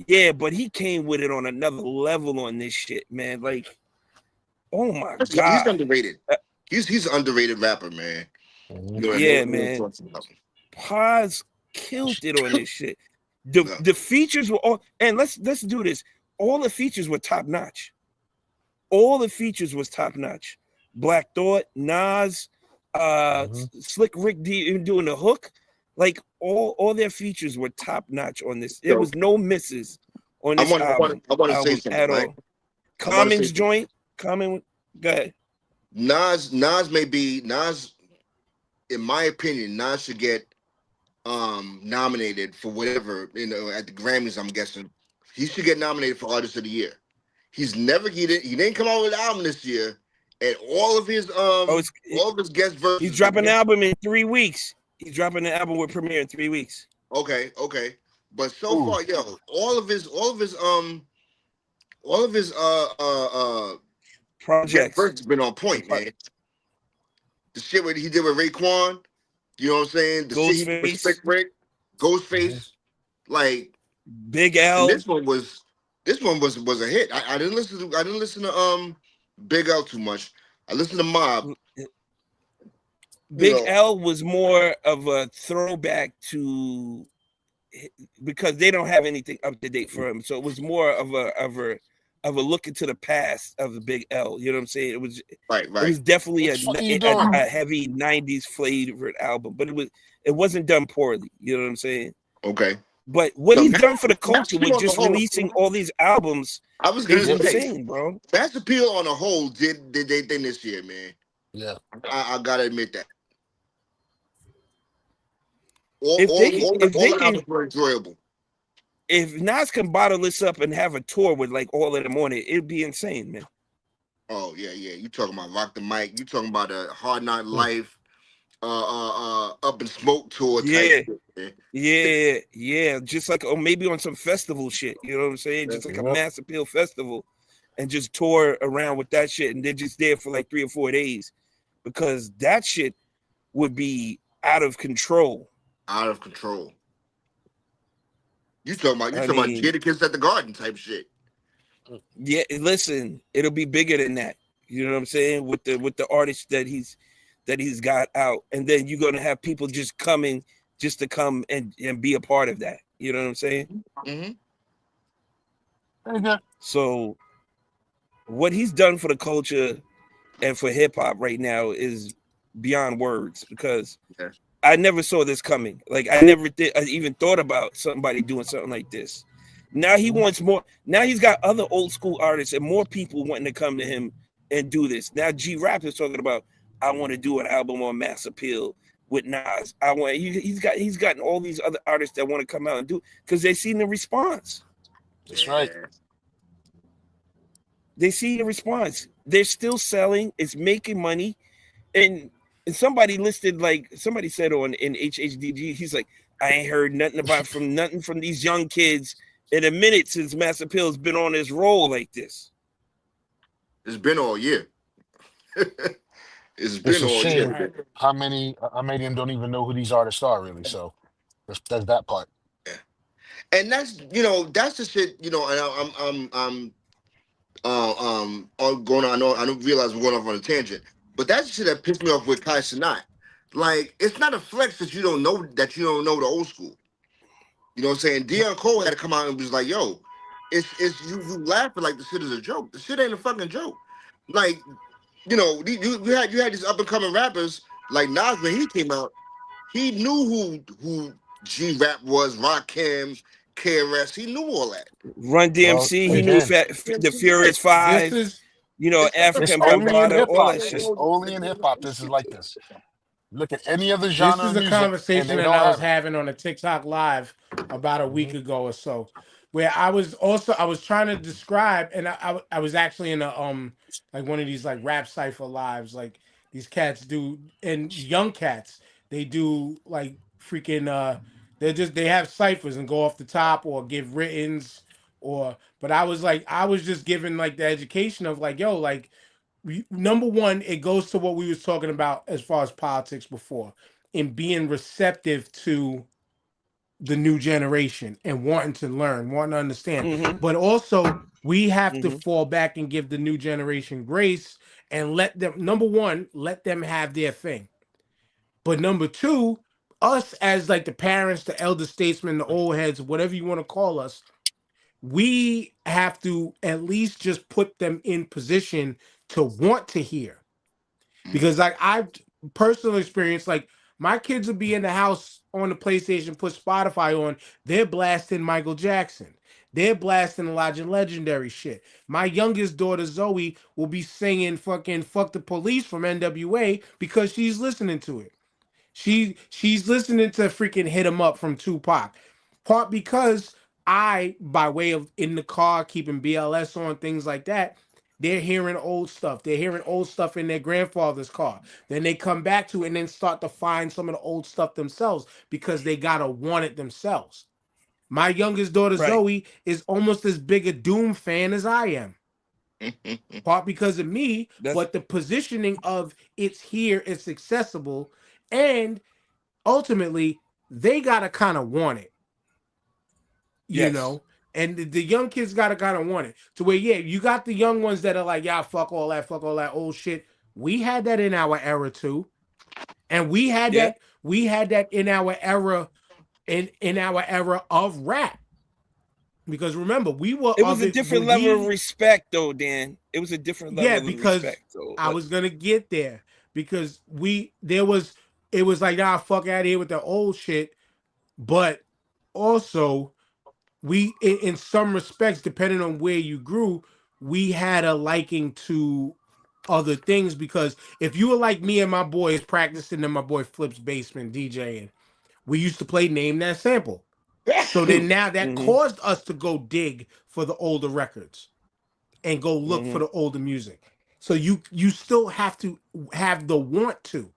yeah, but he came with it on another level on this shit, man. Like, oh my He's God. underrated. He's an underrated rapper, man. Mhm. You know what I Yeah, mean? man. Paz killed it on this shit. The Yeah. the features were all, and let's do this. All the features were top notch. All the features was top notch. Black Thought, Nas, Slick Rick D doing the hook, like all their features were top notch on this. There So, was no misses on I this want album to say something, at right? all. I wanna say Common's something. joint, Common, go ahead. Nas in my opinion, Nas should get nominated for whatever, at the Grammys, I'm guessing. He should get nominated for Artist of the Year. He didn't come out with an album this year, and all of his all of his guest verses. He's dropping an album in 3 weeks. He's dropping an album with premiere in 3 weeks. Okay. But so far, yo, all of his Projects. verses been on point, man. The shit what he did with Raekwon, you know what I'm saying? The shit he did with Slick Rick, Ghostface, like Big L. and this one was a hit. I didn't listen to Big L too much. I listen to Mob. You Big know, L was more of a throwback to, because they don't have anything up to date for him. So it was more of a look into the past of the Big L. You know what I'm saying? right, It right. was definitely What a, the fuck are you a, doing? a heavy '90s flavored album, but it wasn't done poorly. You know what I'm saying? Okay. But what So he's done for the Mass culture with Appeal on the just whole, releasing all these albums I was gonna is say, insane, bro. Mass Appeal on the whole did they thing this year, man. Yeah. I gotta admit that. If they can, if All they the can, albums were enjoyable. if Nas can bottle this up and have a tour with like all of them on it, it'd be insane, man. Oh yeah, yeah. You talking about Rock the Mic? You talking about a Hard Knock Mm. Life, Up in Smoke tour type Yeah, shit, man. yeah. Just like, or maybe on some festival shit. You know what I'm saying? Yeah. Just like a Yep. Mass Appeal festival, and just tour around with that shit, and they're just there for like 3 or 4 days, because that shit would be out of control. Out of control. You I talking about mean, Jadakiss at the Garden type shit. yeah. Listen, it'll be bigger than that. You know what I'm saying? With the artists that he's got out, and then you're gonna have people just coming just to come and be a part of that. You know what I'm saying? Mm-hmm. Okay. So what he's done for the culture and for hip hop right now is beyond words, because Yeah. I never saw this coming. Like I never did. I even thought about somebody doing something like this. Now he wants more. Now he's got other old school artists and more people wanting to come to him and do this. Now G Rap is talking about, I want to do an album on Mass Appeal with Nas. I want. He's gotten all these other artists that want to come out and do, because they seen the response. That's right. Yeah. They see the response. They're still selling. It's making money. And somebody listed, like somebody said on in HHDG, he's like, I ain't heard nothing from these young kids in a minute since Mass Appeal's been on this roll like this. It's been all year. It's It's been a all shame year. how many of them don't even know who these artists are really. So that's that part. Yeah. And that's that's the shit, and I'm going on. I don't realize we're going off on a tangent, but that's the shit that pissed me off with Kai Sinat. Like, it's not a flex that you don't know the old school. You know what I'm saying? Deion Cole had to come out and was like, "Yo, it's you laughing like the shit is a joke. The shit ain't a fucking joke." Like, you had these up and coming rappers like Nas. When he came out, he knew who G Rap was, Rakim, KRS. He knew all that. Run Well, DMC, he knew again, the Furious This Five, is it's African only in Bambaataa, hip all hop. that It's shit. only in hip hop. This is like this. Look at any other This genre is of a music, and conversation they that don't I was have it. having on a TikTok live about a week Mhm. ago or so, where I was trying to describe, and I was actually in a like one of these like rap cipher lives, like these cats do, and young cats, they do like freaking they have ciphers and go off the top or give writtens, or but I was just giving like the education of like, yo, like number one, it goes to what we was talking about as far as politics before, in being receptive to the new generation and wanting to learn, wanting to understand. Mm-hmm. But also, we have to Mm-hmm. fall back and give the new generation grace and let them, number one, let them have their thing. But number two, us as like the parents, the elder statesmen, the old heads, whatever you want to call us, we have to at least just put them in position to want to hear. Because like I've personal experience, like my kids will be in the house on the PlayStation, put Spotify on, they're blasting Michael Jackson. They're blasting a lot of legendary shit. My youngest daughter Zoe will be singing fucking "Fuck the Police" from NWA because she's listening to it. She's listening to freaking "Hit 'Em Up" from Tupac. Part because I, by way of in the car keeping BLS on, things like that, they're hearing old stuff. They're hearing old stuff in their grandfather's car. Then they come back to it and then start to find some of the old stuff themselves because they gotta want it themselves. My youngest daughter Right. Zoe is almost as big a Doom fan as I am. Part because of me, That's but the positioning of it's here, it's accessible, and ultimately they gotta kind of want it, you yes. know. And the young kids gotta kind of want it to where, yeah, you got the young ones that are like, yeah, fuck all that old shit. We had that in our era too, and Yeah. we had that in our era, in our era of rap. Because remember, we were It was of a it different when level of we, respect, though, Dan. It was a different yeah, level of because respect. So, I was gonna get there because it was like, nah, fuck out of here with the old shit, but also we in some respects, depending on where you grew, we had a liking to other things because if you were like me and my boys practicing in my boy Flip's basement DJing, we used to play Name That Sample. So then now that mm-hmm, caused us to go dig for the older records and go look for mm-hmm. the older music. So you still have to have the want to,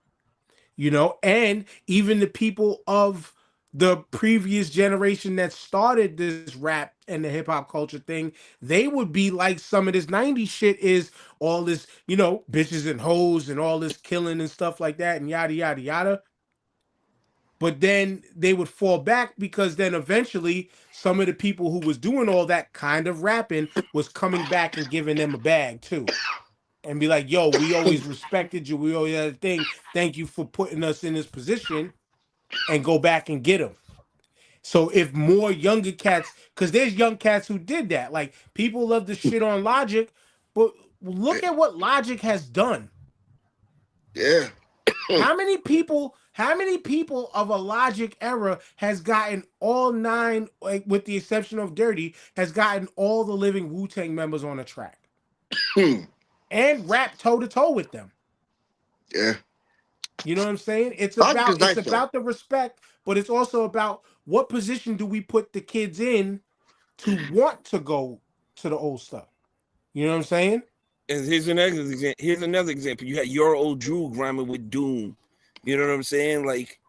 and even the people of the previous generation that started this rap and the hip hop culture thing, they would be like some of this 90s shit is all this, bitches and hoes and all this killing and stuff like that and yada yada yada. But then they would fall back because then eventually some of the people who was doing all that kind of rapping was coming back and giving them a bag too. And be like, yo, we always respected you. We always had a thing. Thank you for putting us in this position, and go back and get them. So if more younger cats, because there's young cats who did that. Like people love to shit on Logic, but look at what Logic has done. Yeah. How many people of a Logic era has gotten all nine, like with the exception of Dirty, has gotten all the living Wu-Tang members on a track and rap toe to toe with them? Yeah. You know what I'm saying? It's Logic is about it's nice though. about the respect, but it's also about what position do we put the kids in to want to go to the old stuff. You know what I'm saying? And here's another example. Here's another example. You had your old Drew rhyming with Doom. You know what I'm saying? Like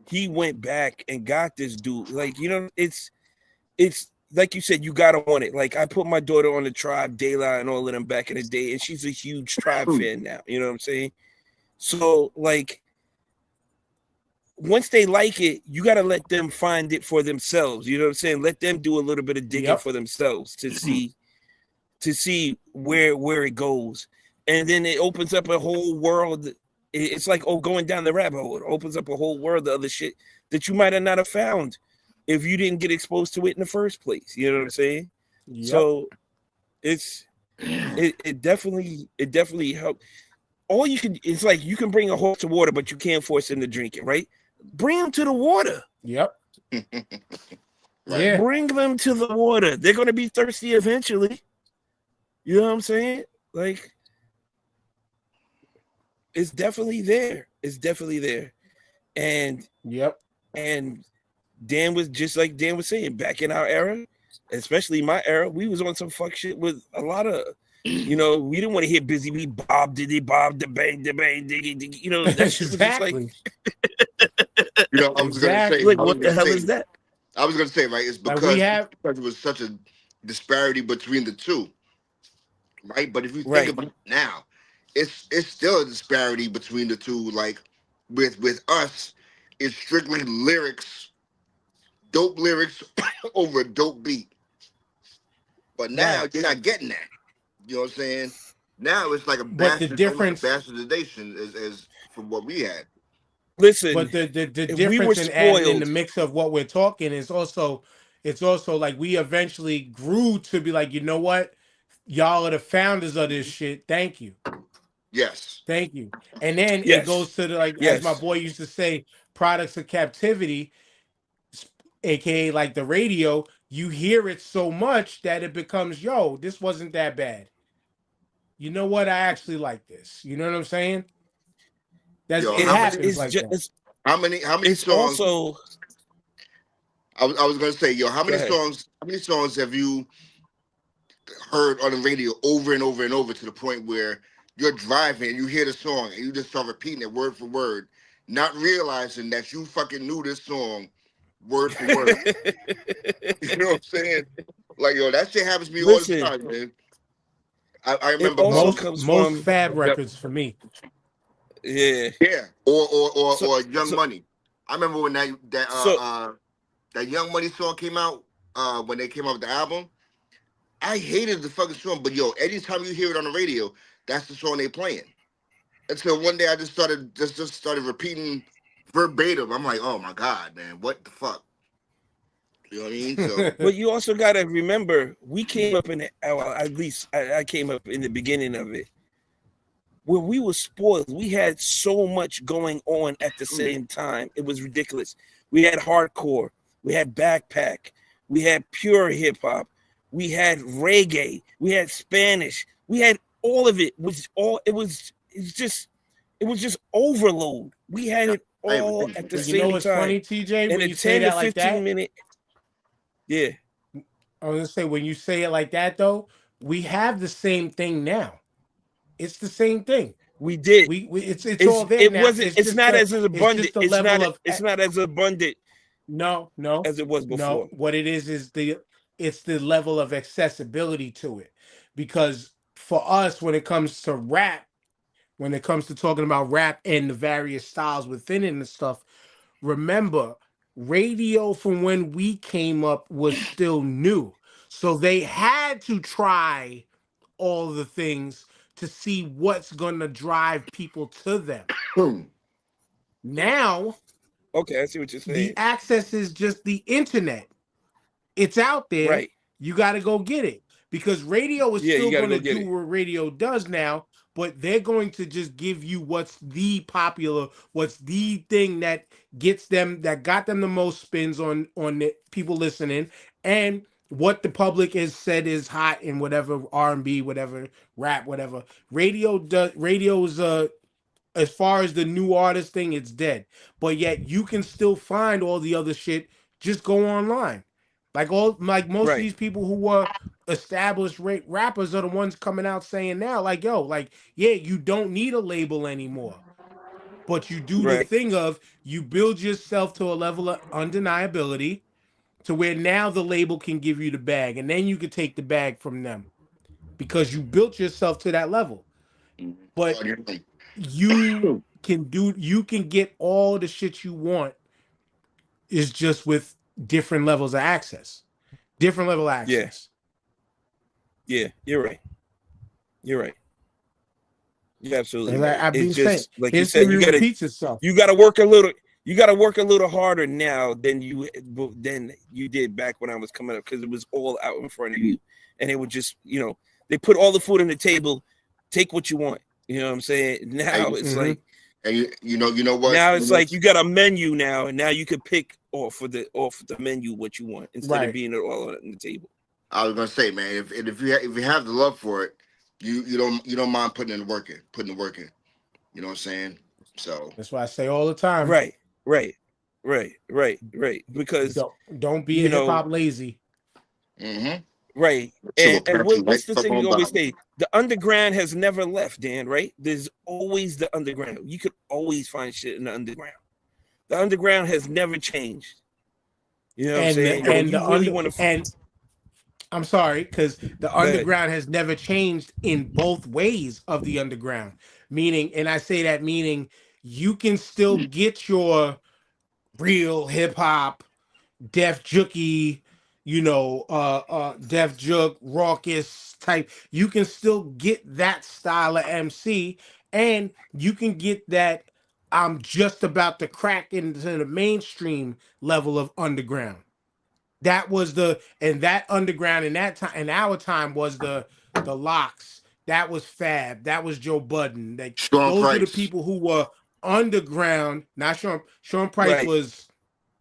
he went back and got this dude. Like it's like you said, you gotta want it. Like I put my daughter on the Tribe, Daylight, and all of them back in the day, and she's a huge Tribe fan now. You know what I'm saying? So like once they like it, you got to let them find it for themselves. You know what I'm saying? Let them do a little bit of digging Yep. for themselves to see where it goes, and then it opens up a whole world. It's like going down the rabbit hole. It opens up a whole world of other shit that you might have not have found if you didn't get exposed to it in the first place. You know what I'm saying? Yep. So it definitely helped. All you can, it's like you can bring a horse to water, but you can't force him to drink it, right? Bring them to the water. Yep. Right. Yeah. Bring them to the water. They're going to be thirsty eventually. You know what I'm saying? Like, it's definitely there. It's definitely there. And Yep. Dan was just like Dan was saying, back in our era, especially my era, we was on some fuck shit with a lot of, we didn't want to hear Busy Bee, Bob Diddy, Bob the bang, diggy, diggy. You know, that shit was just like, Exactly. I was gonna say, Exactly. like, what the hell is that? I was gonna say, right? It's Like we because have. it was such a disparity between the two, right? But if you think Right. about it now, it's still a disparity between the two. Like with us, it's strictly lyrics, dope lyrics over a dope beat. But now Right. you're not getting that. You know what I'm saying? Now it's like a But the bastard, almost a difference. bastardization as from what we had. Listen, But the if we were difference in adding in the spoiled, mix of what we're talking is also, it's also like we eventually grew to be like, you know what, y'all are the founders of this shit. Thank you. Yes. Thank you. And then it yes, goes to the, like, as my yes. boy used to say, products of captivity, aka like the radio. You hear it so much that it becomes, yo, this wasn't that bad. You know what? I actually like this. You know what I'm saying? Yo, It how many happens It's like that. just, how many it's songs? also, I was gonna say, yo, go ahead. how many songs have you heard on the radio over and over and over to the point where you're driving and you hear the song and you just start repeating it word for word, not realizing that you fucking knew this song word for word. You know what I'm saying? Like, yo, that shit happens to me all the Listen, time, man. I it remember also Most comes most from, fab yep. records for me. yeah. Yeah. So, Or Young so, Money. I remember when that so, Young Money song came out. when they came out with the album. I hated the fucking song, but yo, anytime you hear it on the radio, that's the song they playing. Until one day I just started repeating verbatim. I'm like, oh my god, man, what the fuck? You know what I mean? So But you also got to remember, we came up in the, well, at least I came up in the beginning of it, where we were spoiled. We had so much going on at the same time. It was ridiculous. We had hardcore, we had backpack, we had pure hip hop, we had reggae, we had Spanish, we had all of it. It was just overload. We had it all at the But you know same what's time. funny, TJ? In When a you say 10 to that like 15 that, minute, yeah, I was gonna say when you say it like that though, we have the same thing now. It's the same thing. we did. We it's all there now. It's not as It's abundant. just the level of It's not as abundant no, no, as it was no. before. What it is it's the level of accessibility to it. Because for us, when it comes to rap, when it comes to talking about rap and the various styles within it and stuff, remember, radio from when we came up was still new. So they had to try all the things to see what's going to drive people to them. Now, Okay, I see what you're the saying. access is just the internet. It's out there. Right. You got to go get it because radio is Yeah, you still got to going go to get do it. what radio does now, but they're going to just give you what's the popular, what's the thing that gets them, that got them the most spins on the people listening, and what the public has said is hot in whatever R&B, whatever rap, whatever. Radio's as far as the new artist thing, it's dead. But yet you can still find all the other shit. Just go online. Like most of Right. these people who were established rappers are the ones coming out saying now, like, yo, like, yeah, you don't need a label anymore. But you do the Right. thing of you build yourself to a level of undeniability to where now the label can give you the bag and then you can take the bag from them because you built yourself to that level. But you can get all the shit you want is just with different levels of access. Different level of Yeah. access. Yeah. You're right. You're right. You're absolutely And like right. I've It's been saying, just like you said, history repeats itself. you gotta work a little. You got to work a little harder now than you did back when I was coming up, because it was all out in front of you, and it would just, they put all the food on the table, take what you want. You know what I'm saying? Now it's like, and you know what? now it's like you got a menu now, and now you can pick off the menu what you want instead of being it all on the table. I was gonna say, man, if you have the love for it, you don't mind putting the work in. You know what I'm saying? So that's why I say all the time. Right. Because don't be a hip hop lazy. Right. And what's the thing you always say? The underground has never left, Dan, right? There's always the underground. You could always find shit in the underground. The underground has never changed. You know what I'm saying? And I'm sorry, because the underground has never changed in both ways of the underground. Meaning, and I say that meaning you can still get your real hip hop, Def Jookie, Def Jook, raucous type. You can still get that style of MC, and you can get that I'm just about to crack into the mainstream level of underground. That was that underground in that time, in our time, was the Locks. That was Fab. That was Joe Budden. Those were the people who were underground. Not Sean Price was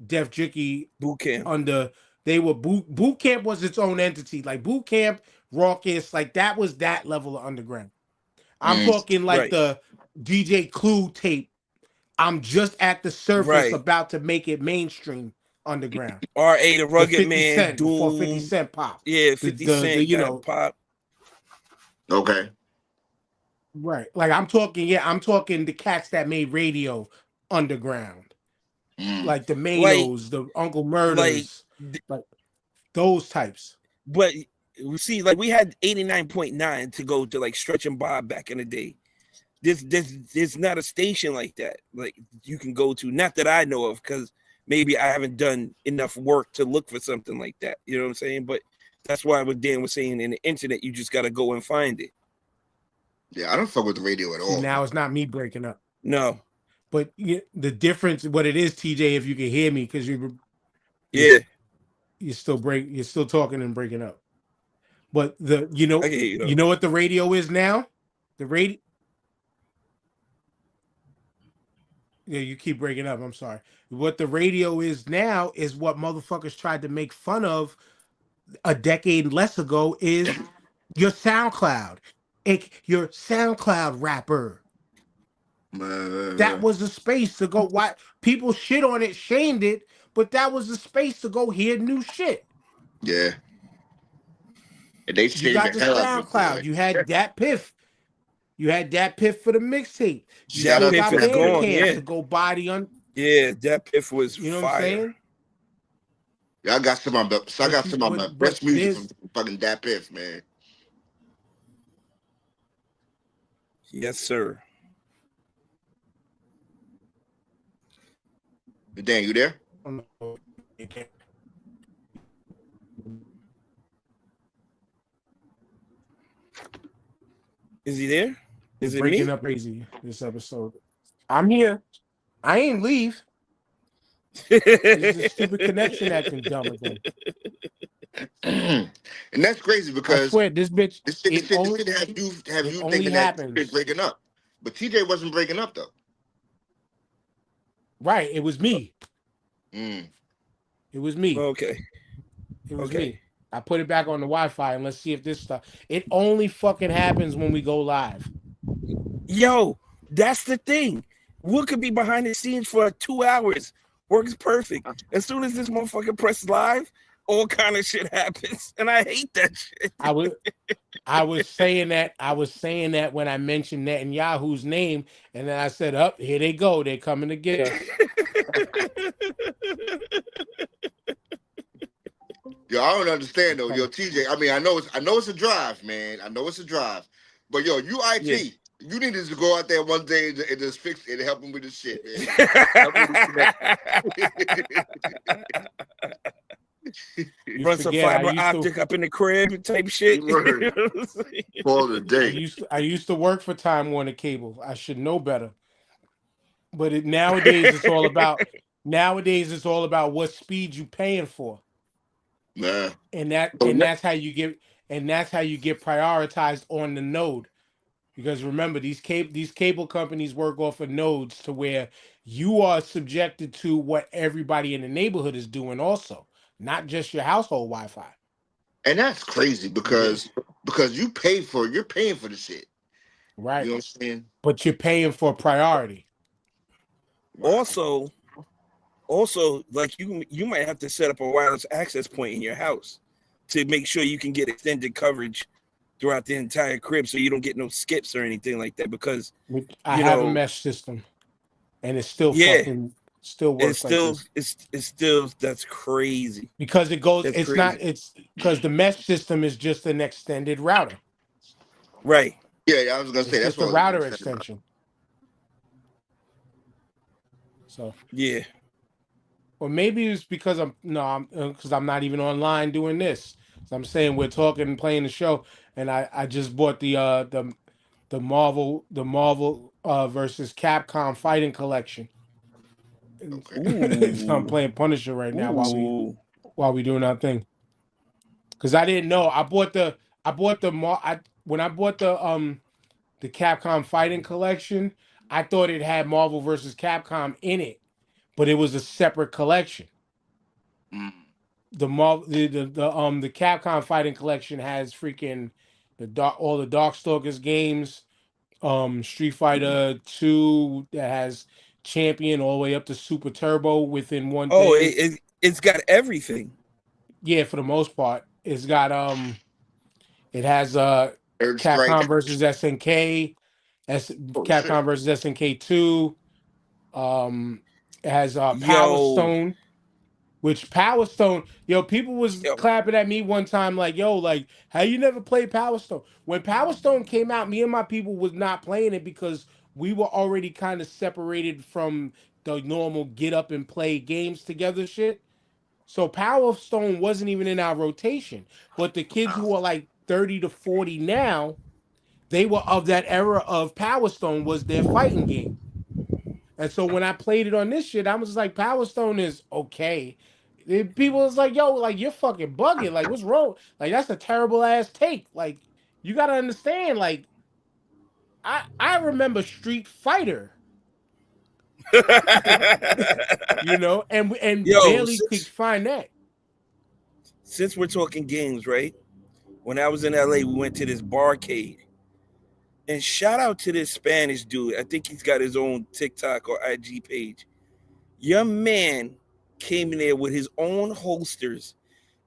Def Jookie Boot Camp. They were boot Camp was its own entity. Like Boot Camp, Raucous, like that was that level of underground. I'm talking like the DJ Clue tape. I'm just at the surface, about to make it mainstream underground. R.A. the Rugged Man, Cent, Doom. before 50 Cent pop. Yeah, 50 Cent pop. Okay. Right. Like I'm talking the cats that made radio underground. Like the Manos, the Uncle Murders, like those types. But we see, like, we had 89.9 to go to like Stretch and Bob back in the day. There's not a station like that, like you can go to. Not that I know of, because maybe I haven't done enough work to look for something like that. You know what I'm saying? But that's why what Dan was saying, in the internet, you just got to go and find it. Yeah, I don't fuck with the radio at See, all. now it's not me breaking up. No. But the difference, what it is, TJ, if you can hear me, because Yeah. you're still talking and breaking up. But I can hear you, though. you know what the radio is now? The radio. Yeah, you keep breaking up. I'm sorry. What the radio is now is what motherfuckers tried to make fun of a decade less ago is your SoundCloud. Your SoundCloud rapper. That was the space to go. Why people shit on it, shamed it, but that was the space to go hear new shit. Yeah. And they You got the SoundCloud. You had Dat Piff. You had Dat Piff for the mixtape. You Dat still Piff got is gone. Bandcamp Yeah. to go body on. Yeah, Dat Piff was You know fire. what I'm saying? Yeah, I got some of my best music from fucking Dat Piff, man. Yes, sir. Dan, you there? Is he there? Is it breaking me? up crazy this episode? I'm here. I ain't leave. It's a stupid connection acting dumb again. And that's crazy because I swear this bitch. this shit have you thinking that TJ breaking up, but TJ wasn't breaking up though. Right, it was me. Mm. It was me. Okay. It was me. I put it back on the Wi-Fi and let's see if this stuff. It only fucking happens when we go live. Yo, that's the thing. We could be behind the scenes for 2 hours. Works perfect. As soon as this motherfucker presses live, all kind of shit happens, and I hate that shit. I was saying that when I mentioned Netanyahu's name, and then I said, "Up here they go. They're coming to get us." Yo, I don't understand though. Yo, TJ. I mean, I know it's a drive, man. I know it's a drive, but yo, you IT. Yeah. You need to go out there one day and just fix it and help him with this shit, man. Run some fiber optic up in the crib type shit. For the day. I used to work for Time Warner Cable. I should know better. But nowadays it's all about what speed you paying for. Nah. And that's how you get prioritized on the node. Because remember, these cable companies work off of nodes to where you are subjected to what everybody in the neighborhood is doing also, not just your household Wi-Fi. And that's crazy because you're paying for the shit. Right. You know what I'm saying? But you're paying for priority. Also, like you might have to set up a wireless access point in your house to make sure you can get extended coverage throughout the entire crib, so you don't get no skips or anything like that. Because I have a mesh system, and it's still still works. It's still that's crazy. Because it goes. It's because the mesh system is just an extended router. Right. Yeah, I was gonna say that's the router extension. So yeah. Or maybe it's because I'm not even online doing this. So I'm saying we're talking and playing the show, and I just bought the Marvel versus Capcom fighting collection. Okay. So I'm playing Punisher right now while we doing our thing. Because I didn't know. When I bought the Capcom fighting collection, I thought it had Marvel versus Capcom in it, but it was a separate collection. Mm. The Capcom fighting collection has freaking all the Darkstalkers games, Street Fighter 2 that has Champion all the way up to Super Turbo within one thing. Oh, it's got everything. Yeah, for the most part. It's got it has Capcom versus SNK, Capcom versus SNK 2. It has Power Stone. Which Power Stone, people was clapping at me one time like, how you never played Power Stone? When Power Stone came out, me and my people was not playing it because we were already kind of separated from the normal get up and play games together shit. So Power Stone wasn't even in our rotation. But the kids who are like 30 to 40 now, they were of that era of Power Stone was their fighting game. And so when I played it on this shit, I was just like, Power Stone is okay. People was like, yo, like you're fucking bugging. Like, what's wrong? Like, that's a terrible ass take. Like, you gotta understand, like, I remember Street Fighter, and Yo, barely could find that. since we're talking games, right? When I was in LA, we went to this barcade. And shout out to this Spanish dude. I think he's got his own TikTok or IG page. Your man came in there with his own holsters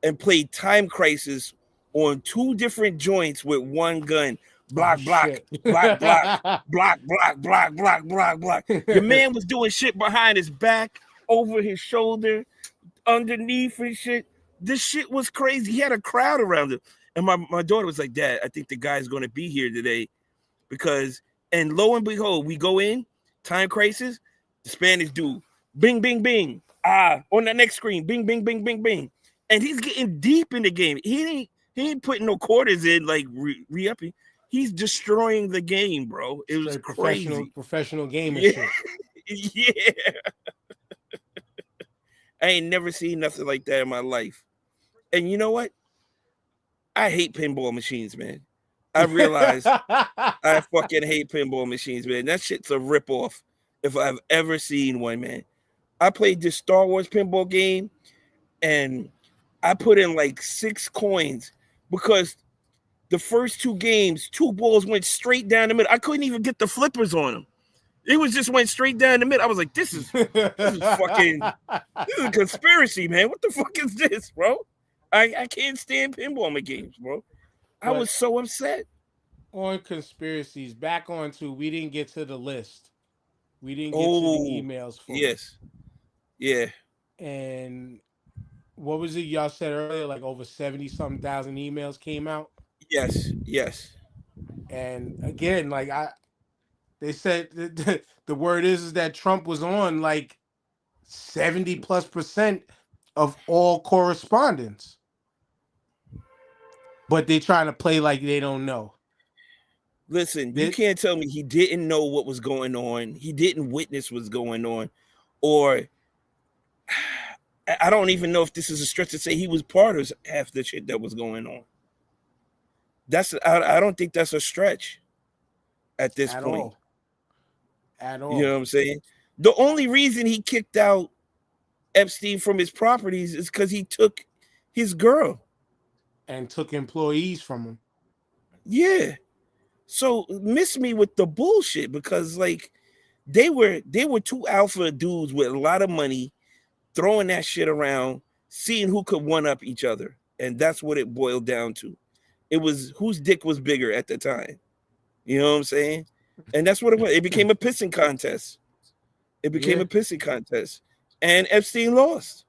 and played Time Crisis on 2 different joints with one gun. Oh Block, block, shit. block, block, block, block, block, block, block, block. Your man was doing shit behind his back, over his shoulder, underneath and shit. This shit was crazy. He had a crowd around him. And my daughter was like, Dad, I think the guy's going to be here today. Because, and lo and behold, we go in, Time Crisis, the Spanish dude, bing, bing, bing. On the next screen, bing, bing, bing, bing, bing. And he's getting deep in the game. He ain't putting no quarters in, like re-upping. He's destroying the game, bro. It was Straight crazy. professional gamer Yeah. shit. Yeah. I ain't never seen nothing like that in my life. And you know what? I hate pinball machines, man. I realized I fucking hate pinball machines, man. That shit's a ripoff if I've ever seen one, man. I played this Star Wars pinball game and I put in like 6 coins because the first 2 games, 2 balls went straight down the middle. I couldn't even get the flippers on them. It was just went straight down the middle. I was like, this is a conspiracy, man. What the fuck is this, bro? I can't stand pinball games, bro. I was so upset. On conspiracies, back on to we didn't get to the list. We didn't get to the Oh, emails fully. yes. Yeah. And what was it y'all said earlier? Like over 70 something thousand emails came out. Yes. Yes. And again, like they said the word is that Trump was on like 70+% of all correspondence. But they trying to play like they don't know. Listen, you can't tell me he didn't know what was going on. He didn't witness what's going on. Or I don't even know if this is a stretch to say he was part of half the shit that was going on. I don't think that's a stretch at this point. At all. You know what I'm saying? The only reason he kicked out Epstein from his properties is because he took his girl. And took employees from him. Yeah. So miss me with the bullshit because like they were 2 alpha dudes with a lot of money throwing that shit around, seeing who could one up each other. And that's what it boiled down to. It was whose dick was bigger at the time. You know what I'm saying? And that's what it was. It became a pissing contest. A pissing contest. And Epstein lost.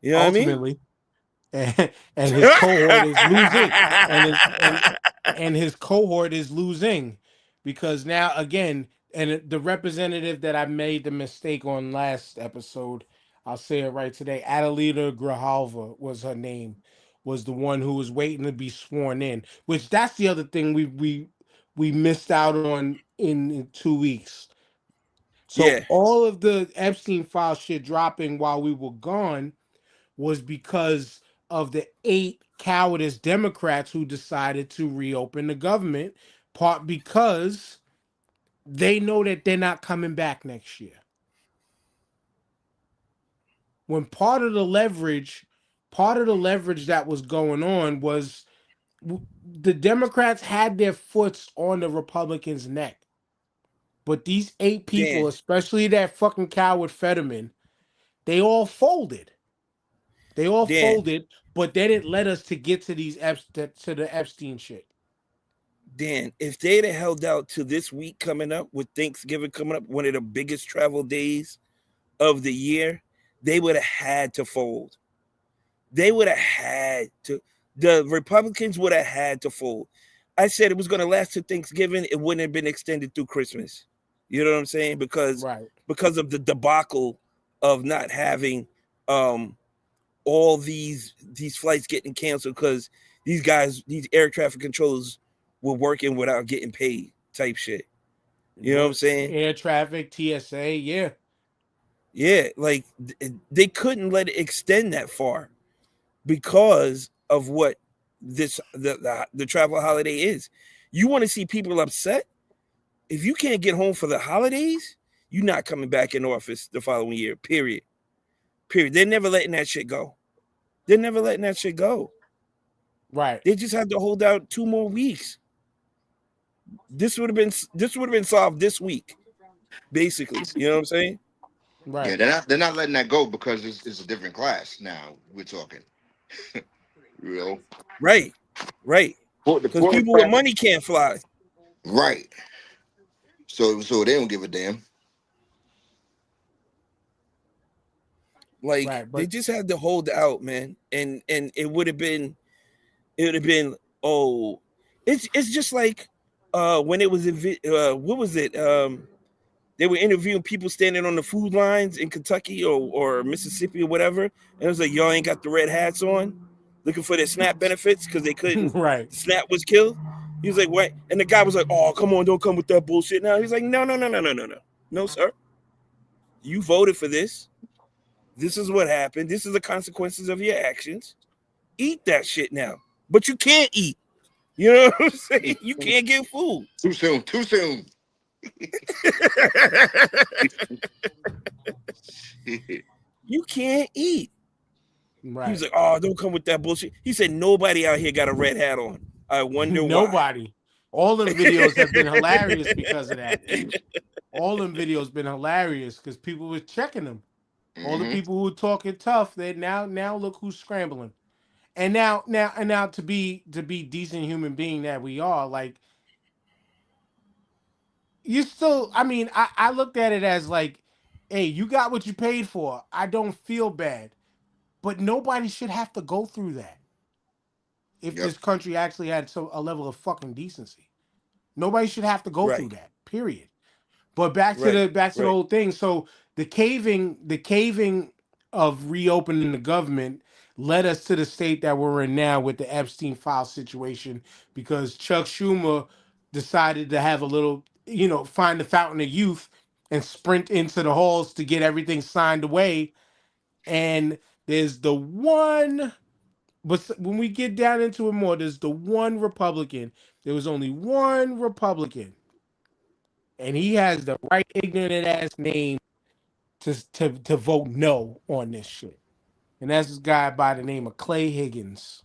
You know Ultimately. what I mean? And his cohort is losing. And his cohort is losing because now again, and the representative that I made the mistake on last episode, I'll say it right today. Adelita Grijalva was her name, was the one who was waiting to be sworn in. Which that's the other thing we missed out on in 2 weeks. So all of the Epstein file shit dropping while we were gone was because of the 8 cowardice Democrats who decided to reopen the government, part because they know that they're not coming back next year. When part of the leverage that was going on was the Democrats had their foots on the Republicans' neck. But these 8 people, especially that fucking coward Fetterman, they all folded. Folded, but they didn't let us to get to to the Epstein shit. Dan, if they'd have held out to this week coming up with Thanksgiving coming up, one of the biggest travel days of the year, they would have had to fold. They would have had to. The Republicans would have had to fold. I said it was going to last to Thanksgiving. It wouldn't have been extended through Christmas. You know what I'm saying? Right. Because of the debacle of not having um all these flights getting canceled because these air traffic controllers were working without getting paid type shit. You know what I'm What saying? air traffic, TSA, yeah. Yeah, like they couldn't let it extend that far because of what the travel holiday is. You want to see people upset? If you can't get home for the holidays, you're not coming back in office the following year. Period. Period. They're never letting that shit go. They're never letting that shit go. Right. They just had to hold out 2 more weeks. This would have been solved this week, basically. You know what I'm saying? Yeah, Right. they're not letting that go because it's a different class now. We're talking, you know, Right. Right. for the Because poor people with class, money can't fly. right? So they don't give a damn. Like Right. they But just had to hold out, man. And it would have been oh, it's just like when it was what was it? They were interviewing people standing on the food lines in Kentucky or Mississippi or whatever. And it was like, y'all ain't got the red hats on, looking for their SNAP benefits because they couldn't. right. The SNAP was killed. He was like, what? And the guy was like, oh, come on, don't come with that bullshit now. He's like, no, no, no, no, no, no, no. No, sir. You voted for this. This is what happened. This is the consequences of your actions. Eat that shit now. But you can't eat. You know what I'm saying? You can't get food. Too soon. Too soon. You can't eat. He was Right. like, "Oh, don't come with that bullshit." He said, "Nobody out here got a red hat on. I wonder why." Nobody. All them videos have been hilarious because of that. All them videos been hilarious because people were checking them. All the Hmm. people who were talking tough, they now look who's scrambling. And now to be decent human being that we are, like you still, I mean, I looked at it as like, hey, you got what you paid for. I don't feel bad. But nobody should have to go through that if Yep. this country actually had a level of fucking decency. Nobody should have to go through Right, that. Period. But back to right, the right. whole thing. So the caving of reopening the government led us to the state that we're in now with the Epstein file situation because Chuck Schumer decided to have a little, find the fountain of youth and sprint into the halls to get everything signed away. And there's the one, but when we get down into it more, there's the one Republican. There was only one Republican, and he has the right ignorant ass name to vote no on this shit. And that's this guy by the name of Clay Higgins.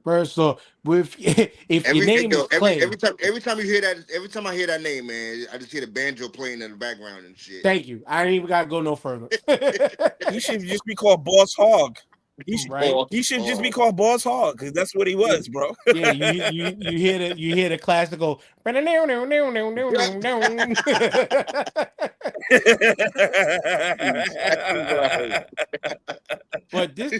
First, so if if your name is Yo, Clay, every time you hear that, every time I hear that name, man, I just hear the banjo playing in the background and shit. thank you. I ain't even gotta go no further. He should just be called Boss Hog. He should Right? Oh, he should just be oh. called Boss Hog because that's what he Yeah, was, bro. yeah. You hear the classical. Exactly right. But this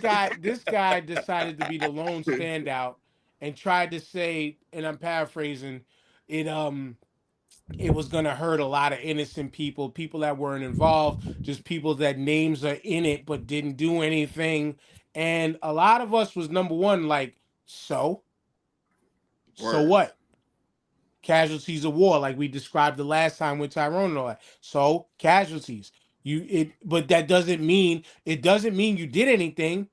guy decided to be the lone standout and tried to say, and I'm paraphrasing, it it was gonna hurt a lot of innocent people, people that weren't involved, just people that names are in it but didn't do anything. And a lot of us was number one, like, so Word. what? Casualties of war, like we described the last time with Tyrone and all that. So casualties. But that doesn't mean you did anything.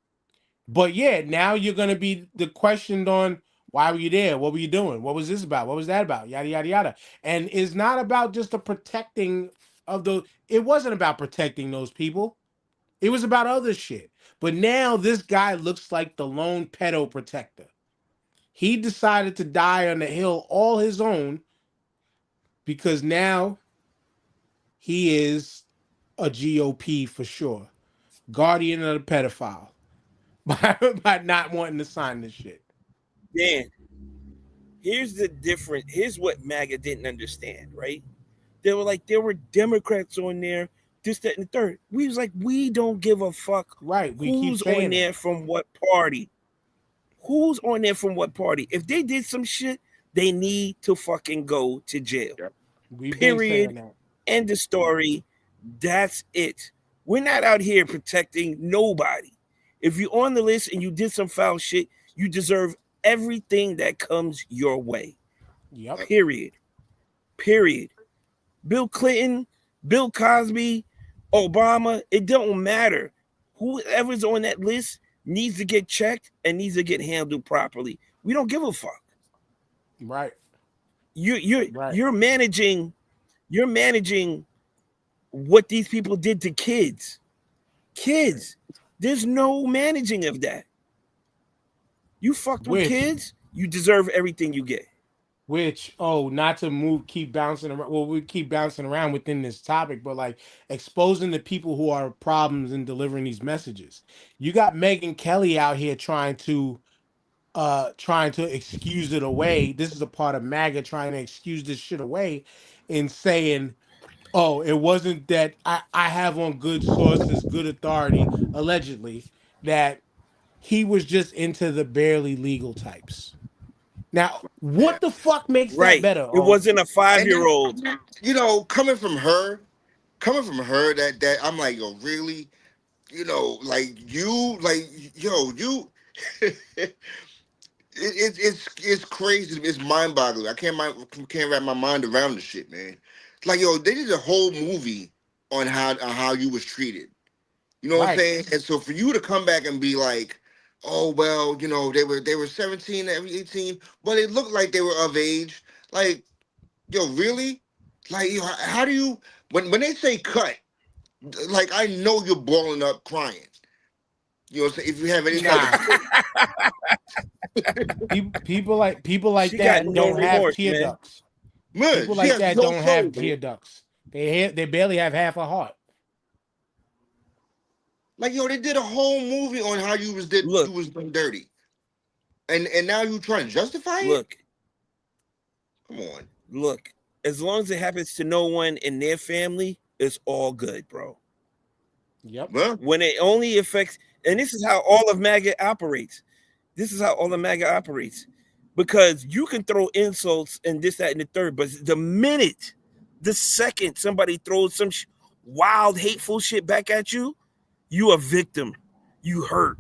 But yeah, now you're gonna be the questioned on why were you there? What were you doing? What was this about? What was that about? Yada yada yada. And it's not about just the protecting of those. It wasn't about protecting those people. It was about other shit. But now this guy looks like the lone pedo protector. He decided to die on the hill all his own because now he is a GOP for sure. Guardian of the pedophile by not wanting to sign this shit. Dan, here's the difference. Here's what MAGA didn't understand, right? They were like, there were Democrats on there, this, that, and the third. We was like, we don't give a fuck Right. We keep who's on saying there that. from what party. Who's on there from what party? If they did some shit, they need to fucking go to jail. Yep. We've been saying Period. that. End of story. That's it. We're not out here protecting nobody. If you're on the list and you did some foul shit, you deserve everything that comes your way. Yep. Period. Period. Bill Clinton, Bill Cosby, Obama, it don't matter. Whoever's on that list needs to get checked and needs to get handled properly. We don't give a fuck. Right. You you're Right. you're managing you're managing what these people did to kids. Kids. There's no managing of that. You fucked with Which kids, you deserve everything you get. not to move, keep bouncing around. Well, we keep bouncing around within this topic, but like exposing the people who are problems in delivering these messages. You got Megan Kelly out here trying to excuse it away. This is a part of MAGA trying to excuse this shit away and saying, oh, it wasn't that I have on good sources, good authority, allegedly, that he was just into the barely legal types. Now, Yeah. what the fuck makes that Right. better? It Oh, wasn't a And 5 year old. then, coming from her, that I'm like, yo, really? Like yo, you. It's crazy. It's mind boggling. Can't wrap my mind around the shit, man. Like, yo, they did a whole movie on how you was treated. You know what I'm right. saying? And so for you to come back and be like, oh well, they were 17, every 18, but it looked like they were of age. Like, yo, really? Like, how do you when they say cut? Like, I know you're balling up, crying. You know what I'm saying? If you have any type Nah. of People like She got that no don't have remorse, tear man. ducts. man, People she like has that no don't soul, have man. tear ducts. They barely have half a heart. Like, yo, they did a whole movie on how Look, you was done dirty, and now you trying to justify it? look, Come on, look. As long as it happens to no one in their family, it's all good, bro. Yep. well, When it only affects, and this is how all of MAGA operates. This is how all of MAGA operates. Because you can throw insults and this, that, and the third, but the second somebody throws some wild, hateful shit back at you, you a victim. You hurt.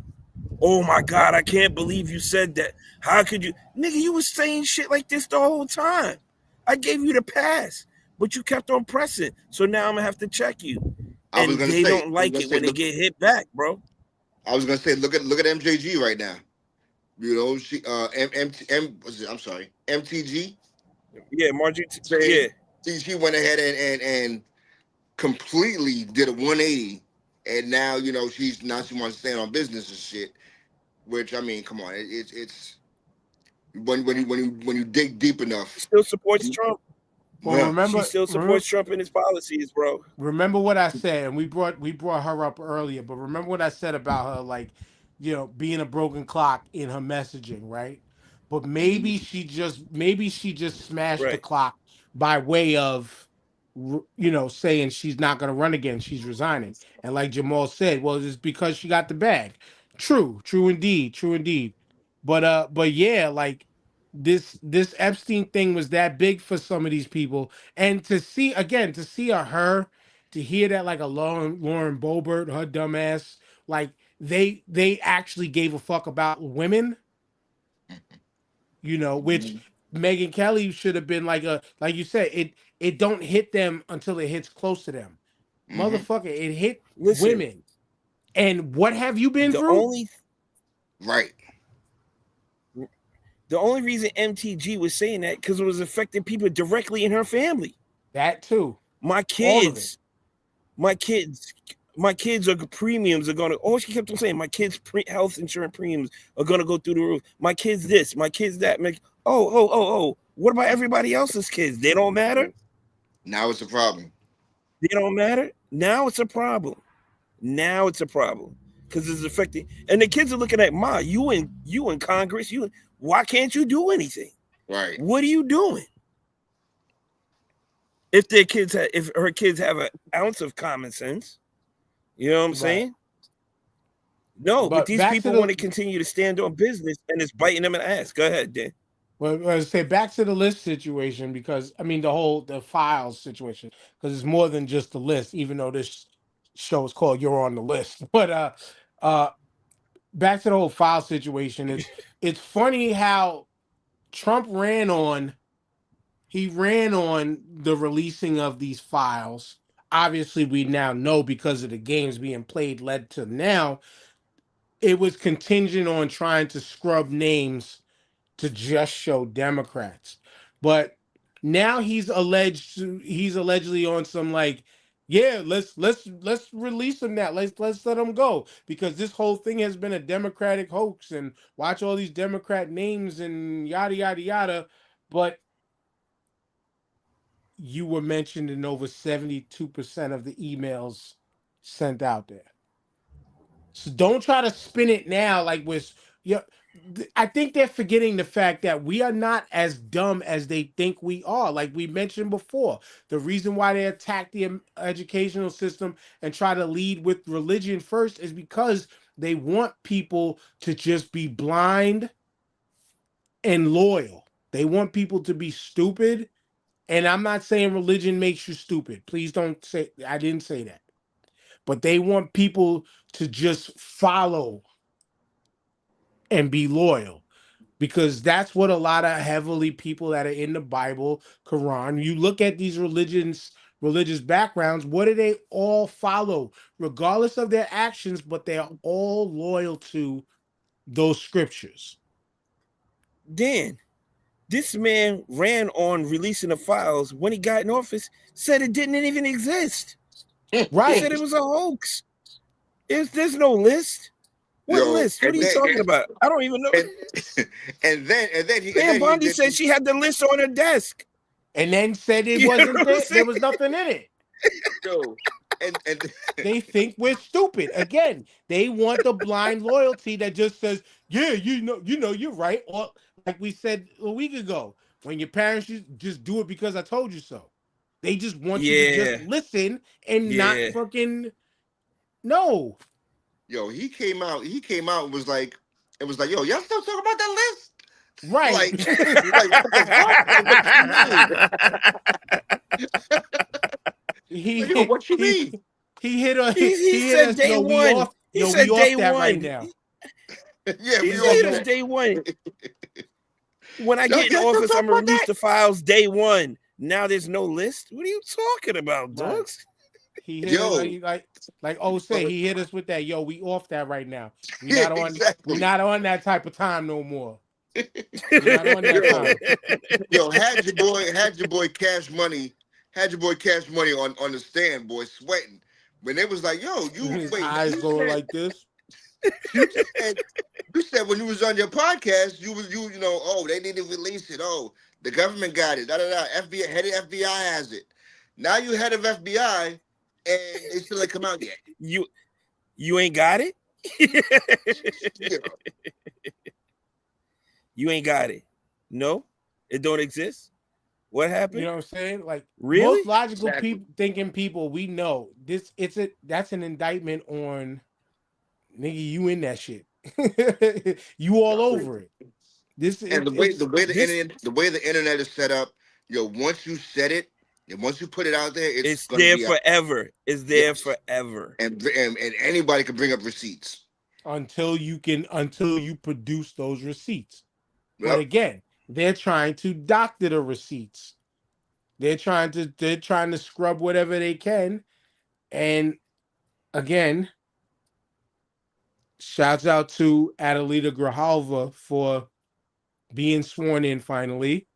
Oh my God, I can't believe you said that. How could you? Nigga, you was saying shit like this the whole time. I gave you the pass, but you kept on pressing. So now I'm gonna have to check you. I was And gonna they say, don't like it when they look, get hit back, bro. I was gonna say, look at MJG right now. You know, she I'm sorry, MTG. Yeah, Marjorie. Say Yeah, she went ahead and completely did a 180, and now she wants to stand on business and shit. Which, I mean, come on, it's when you dig deep she enough. still supports Trump. Well, Well, She remember, still remember, supports Trump and his policies, bro. remember what I said, and we brought her up earlier. But remember what I said about her, like, being a broken clock in her messaging, right? But maybe she just smashed the Right. clock by way of, saying she's not going to run again. She's resigning, and like Jamal said, well, it's because she got the bag. True indeed, true indeed. But yeah, like this Epstein thing was that big for some of these people, and to see her to hear that, like a Lauren Boebert, her dumbass, like they actually gave a fuck about women, which Megan Kelly should have been like you said, it don't hit them until it hits close to them. hmm Motherfucker, it hit Listen, women. And what have you been the through? only right. the only reason MTG was saying that because it was affecting people directly in her family. That too. My All of it. kids, my kids, my kids are premiums are gonna. Oh, she kept on saying my kids' health insurance premiums are gonna go through the roof. My kids this, my kids that. Oh. What about everybody else's kids? They don't matter. Now it's a problem. They don't matter. Now it's a problem. Now it's a problem because it's affecting. And the kids are looking at Ma. You in Congress. Why can't you do anything? Right. What are you doing? If her kids have an ounce of common sense, you know what I'm Right. saying? No, but But these back to people want the to continue to stand on business and it's biting them in the ass. Go ahead, Dan. Well, let's say back to the list situation because I mean the files situation because it's more than just the list. Even though this show is called "You're on the List," but uh, back to the whole file situation. It's funny how Trump ran on. He ran on the releasing of these files. Obviously, we now know because of the games being played led to now. It was contingent on trying to scrub names to just show Democrats. But now he's allegedly on some like, yeah, let's release him now. Let's let him go because this whole thing has been a Democratic hoax and watch all these Democrat names and yada yada yada. But you were mentioned in over 72% of the emails sent out there. So don't try to spin it now like with yeah. I think they're forgetting the fact that we are not as dumb as they think we are. Like we mentioned before, the reason why they attack the educational system and try to lead with religion first is because they want people to just be blind and loyal. They want people to be stupid. And I'm not saying religion makes you stupid. Please don't say I didn't say that. But they want people to just follow and be loyal because that's what a lot of heavily people that are in the Bible, Quran, you look at these religious backgrounds, what do they all follow regardless of their actions, but they're all loyal to those scriptures. Dan, this man ran on releasing the files when he got in office, said it didn't even exist. He said Right. it was a hoax. There's no list. What Yo, list? What are you talking about? I don't even know. and then Pam he Bondi did. said she had the list on her desk. And then said it You know wasn't what I'm there. There saying? was nothing in it. Yo, and They think we're stupid. Again, they want the blind loyalty that just says, "Yeah, you're right." Or like we said a week ago, when your parents just do it because I told you so. They just want you to just Yeah, listen and not yeah. fucking no. yo, he came out. He came out and was like, yo, y'all still talking about that list? Right. Like, like what the fuck? Like, what you mean? Like, yo, he what you he mean? he hit us. He He hit said us. day Yo, we one. off. He Yo, we said off day that right one. now. Yeah, He we said off it was that. day one. When I Y'all get in still office, talking I'm gonna about release that? the files day one. Now there's no list. What are you talking about, Right. dogs? He hit us Yo, like oh say he hit us with that. Yo, we off that right now. We yeah, not on. We exactly. not on that type of time no more. We not on that Yo, time. yo, had your boy Cash Money, on the stand, boy, sweating. When they was like, yo, His eyes going like this. you said you said when you was on your podcast, you know, oh, they need to release it. Oh, the government got it. Da da da. FBI head of FBI has it. Now you head of FBI, and they still ain't come out yet. You ain't got it. You You ain't got it. No, it don't exist. What You happened? know what I'm saying? Like most Really? logical exactly. people thinking people we know this. That's an indictment on nigga. You in that shit. You all over it. This And it's This the way the internet is set up, yo, once you said it, and once you put it out there, it's it's gonna there be out. forever. It's there Yes, forever. and anybody can bring up receipts. until you produce those receipts. But Yep. again, they're trying to doctor the receipts. They're trying to scrub whatever they can. And again, shouts out to Adelita Grijalva for being sworn in finally.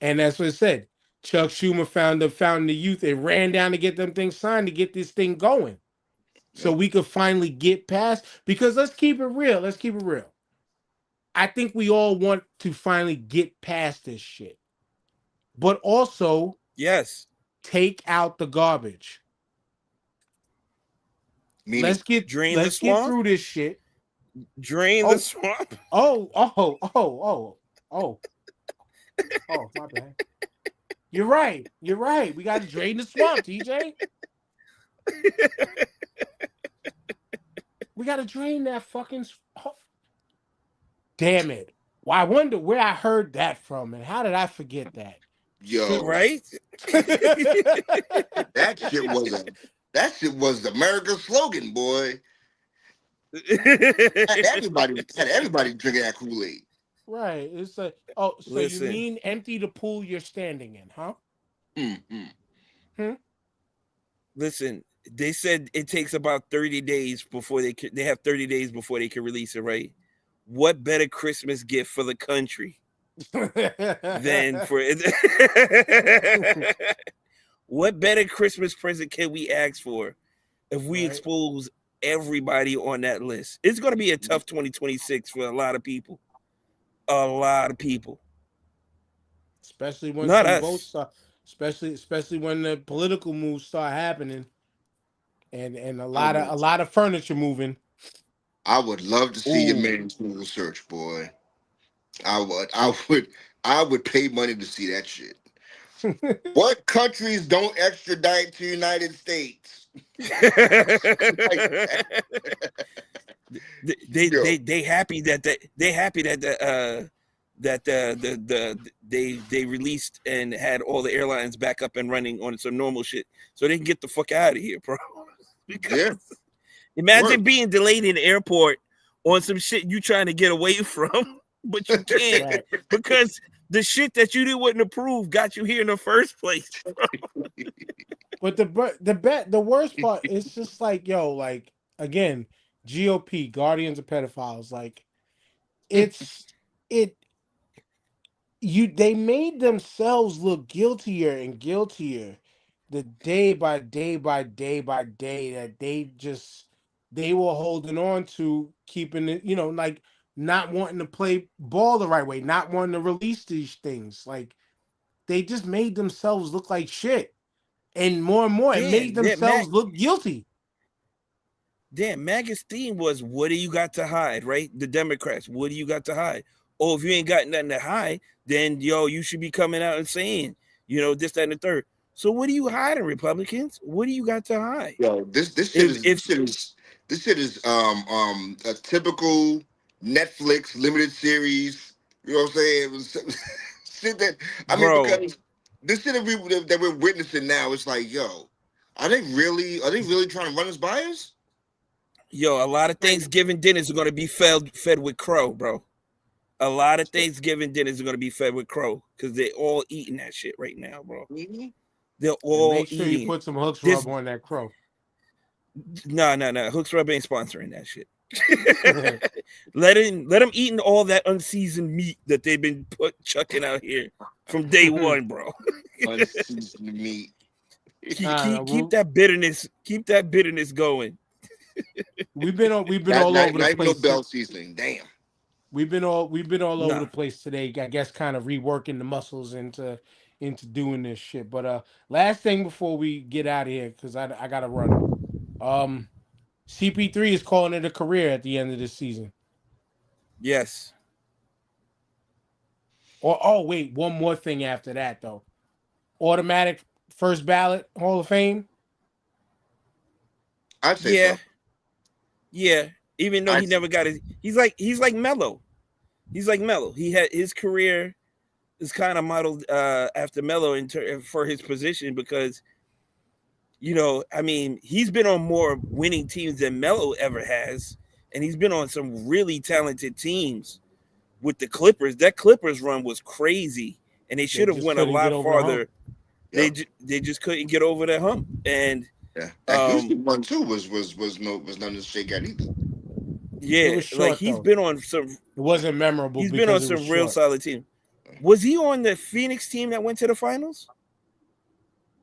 And that's what it said. Chuck Schumer found the youth and ran down to get them things signed to get this thing going. So Yep. we could finally get past because let's keep it real. Let's keep it real. I think we all want to finally get past this shit. But also Yes. take out the garbage. Meaning, Drain the Let's get swamp. through this shit. Drain the Oh, swamp. oh, my bad. You're right. You're right. We got to drain the swamp, TJ. We got to drain that fucking. Oh, damn it. Well, I wonder where I heard that from, and how did I forget that? Should Yo, Right? that shit was a that shit was the America slogan, boy. Had everybody drinking that Kool-Aid. right. It's like, oh, so you Listen, mean empty the pool you're standing in, huh? Mm-hmm. Hmm? listen. They said it takes about 30 days before they have 30 days before they can release it, right? What better Christmas gift for the country than for what better Christmas present can we ask for if we right. expose everybody on that list? It's going to be a tough 2026 for a lot of people. A lot of people. Especially when Not some votes us. start, especially when the political moves start happening, and a I lot of would, a lot of furniture moving. I would love to see your Ooh. man's Google search, boy. I would pay money to see that shit. What countries don't extradite to United States? Like that. Yo, They happy that they happy that they released and had all the airlines back up and running on some normal shit so they can get the fuck out of here, bro. Because yeah, imagine word. being delayed in the airport on some shit you trying to get away from, but you can't Right. because the shit that you didn't wouldn't approve got you here in the first place. But the worst part, it's just like, yo, like, again, GOP, Guardians of Pedophiles, like, it's it you they made themselves look guiltier and guiltier the day by day by day by day that they were holding on to, keeping it, like, not wanting to play ball the right way, not wanting to release these things. Like, they just made themselves look like shit. And more, it made Damn, themselves look guilty. MAGA's theme was, "What do you got to hide?" Right? The Democrats, "What do you got to hide?" Oh, if you ain't got nothing to hide, then you should be coming out and saying, this, that, and the third. So what are you hiding, Republicans? What do you got to hide? Yo, this shit If is if a typical Netflix limited series. You know what I'm saying? It was shit that I mean bro, because this shit that we're witnessing now, it's like, yo, are they really trying to run us by us? a lot of Like, Thanksgiving dinners are gonna be fed with crow, bro. A lot of Thanksgiving dinners are gonna be fed with crow because they're all eating that shit right now, bro. mhm. They're And all make sure you eating it. put some hooks This rub on that crow. no. Hooks Rub ain't sponsoring that shit. Let them eating all that unseasoned meat that they've been chucking out here from day one, bro. Unseasoned meat. keep, I don't keep know. keep that bitterness. Keep that bitterness going. We've been Not, all not, over the not even no place. bell seasoning. Damn. We've been all over the Nah. place today. I guess kind of reworking the muscles into doing this shit. But last thing before we get out of here, because I gotta run. Um, CP3 is calling it a career at the end of this season. Yes. Or, oh wait, one more thing after that though. Automatic first ballot Hall of Fame. I'd say Yeah. so. Yeah. Even though he I'd say never got it, he's like Mello. He's like Mello. He had his career is kind of modeled after Mello for his position because I mean, he's been on more winning teams than Melo ever has, and he's been on some really talented teams with the Clippers. That Clippers run was crazy, and they They should have just went a couldn't get lot over the hump. farther. They Yep. they just couldn't get over that hump, and Yeah. That um, Houston one too was nothing to shake at either. It yeah, was like short though. It wasn't memorable he's been on because it was some real short. solid teams. Was he on the Phoenix team that went to the finals?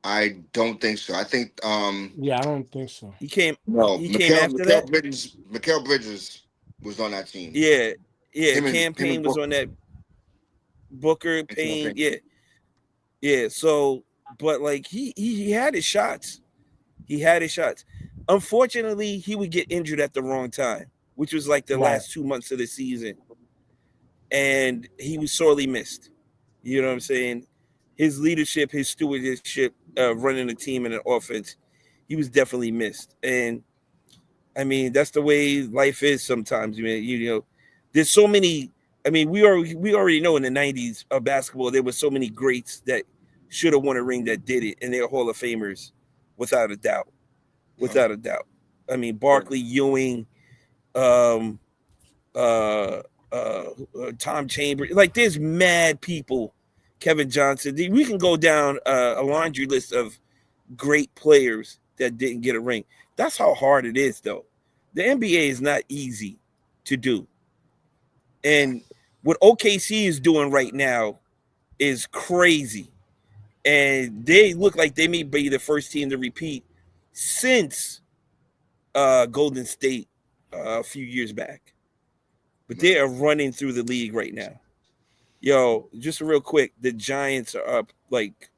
I don't think so. I think Yeah, I don't think so. He came no, he came Mikael after Mikael that. Bridges Mikael Bridges was on that team. Yeah, yeah. Him and Campaign was Booker on that. Booker, and Payne, campaign. yeah. Yeah, so but like he had his shots. He had his shots. Unfortunately, he would get injured at the wrong time, which was like the Right. last 2 months of the season, and he was sorely missed. You know what I'm saying? His leadership, his stewardship, running a team and an offense, he was definitely missed. And I mean, that's the way life is sometimes. Man, there's so many I mean, we already know in the '90s of basketball there were so many greats that should have won a ring that did it, and they're Hall of Famers, without a doubt, Uh, without a doubt. I mean, yeah. Barkley, Ewing, um, uh, Tom Chambers. Like, there's mad people. Kevin Johnson. We can go down a laundry list of great players that didn't get a ring. That's how hard it is, though. The NBA is not easy to do, and what OKC is doing right now is crazy. And they look like they may be the first team to repeat since Golden State a few years back. But they Right. are running through the league right now. Yo, just real quick, the Giants are up like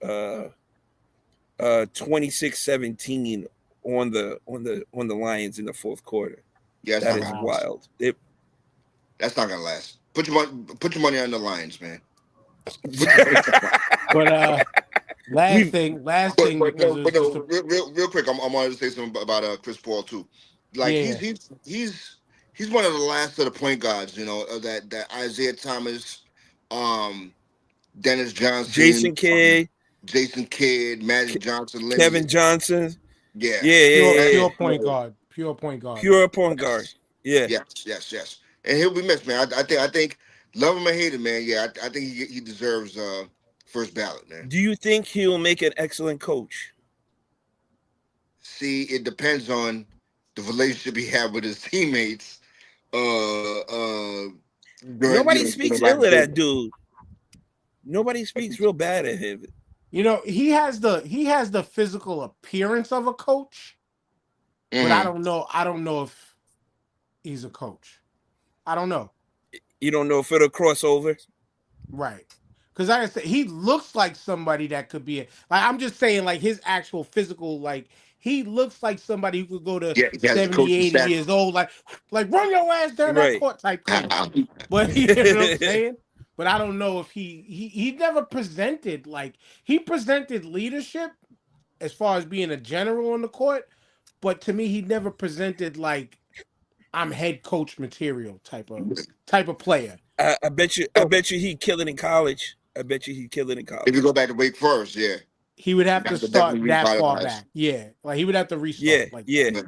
26-17 on the Lions in the fourth quarter. Yeah, it's That not is gonna. Wow. wild. That's not gonna last. Put your money on the Lions, man. Put your money on the Lions. But We've last But thing but because no, it but was just no, a real quick. I wanted to say something about Chris Paul too. Like yeah. he's one of the last of the point guards. That Isaiah Thomas, um, Dennis Johnson, Jason Kidd, Jason Kidd, Magic Johnson, Kevin Lindsey. Johnson. Yeah, Yeah, yeah, Pure yeah, that yeah. pure point yo, guard. Pure point guard. Pure point guard. yes, Yeah. yes. And he'll be missed, man. I think love him or hate him, man. Yeah, I think he deserves first ballot, man. Do you think he'll make an excellent coach? See, it depends on the relationship he had with his teammates. During Nobody the speaks ill last of year. that dude. Nobody speaks real bad of him. He has the physical appearance of a coach, but I Hmm. don't know. I don't know if he's a coach. I don't know. You don't know if it'll cross over. Right. Because like I said, he looks like somebody that could be like I'm just saying, like his actual physical, like he looks like somebody who could go to Yeah, he has the 70, coaching 80 staff. years old, like run your ass down that Right. court type coach. But you know what I'm saying? But I don't know if he never presented like he presented leadership as far as being a general on the court, but to me he never presented like I'm head coach material type of player. I bet you. I bet you he'd kill it in college. I bet you he'd kill it in If you go college. back to Wake Forest, yeah, He would have to that could start definitely that far revitalize. back. Yeah. Like he would have to Yeah. restart like that. Yeah. Yeah.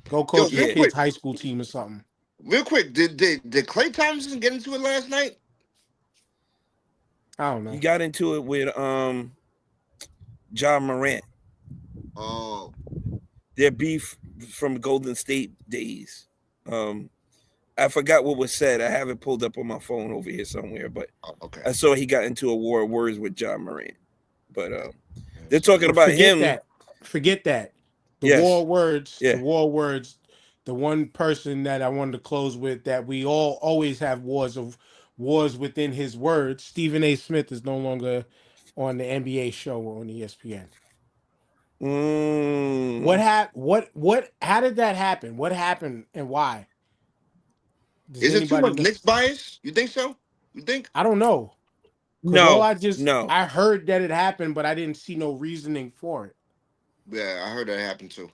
Go Yo, coach his real Yeah. kid's quick, high school team or something. real quick, did Clay Thompson get into it last night? I don't He know. got into it with John Morant. Oh, Their beef from Golden State days. Um, I forgot what was said. I have it pulled up on my phone over here somewhere, but okay. I saw he got into a war of words with John Morant. But they're So, talking But about forget him. that. Forget that. The Yes. war words, the Yeah. war words, the one person that I wanted to close with that we all always have wars within his words. Stephen A. Smith is no longer on the NBA show on ESPN. What Mm. hap- what how did that happen? What happened and why? Does is it too anybody much know? Knicks bias? You think so? You think? I don't know. Cause all No. I just No. I heard that it happened, but I didn't see no reasoning for it. Yeah, I heard that happened too.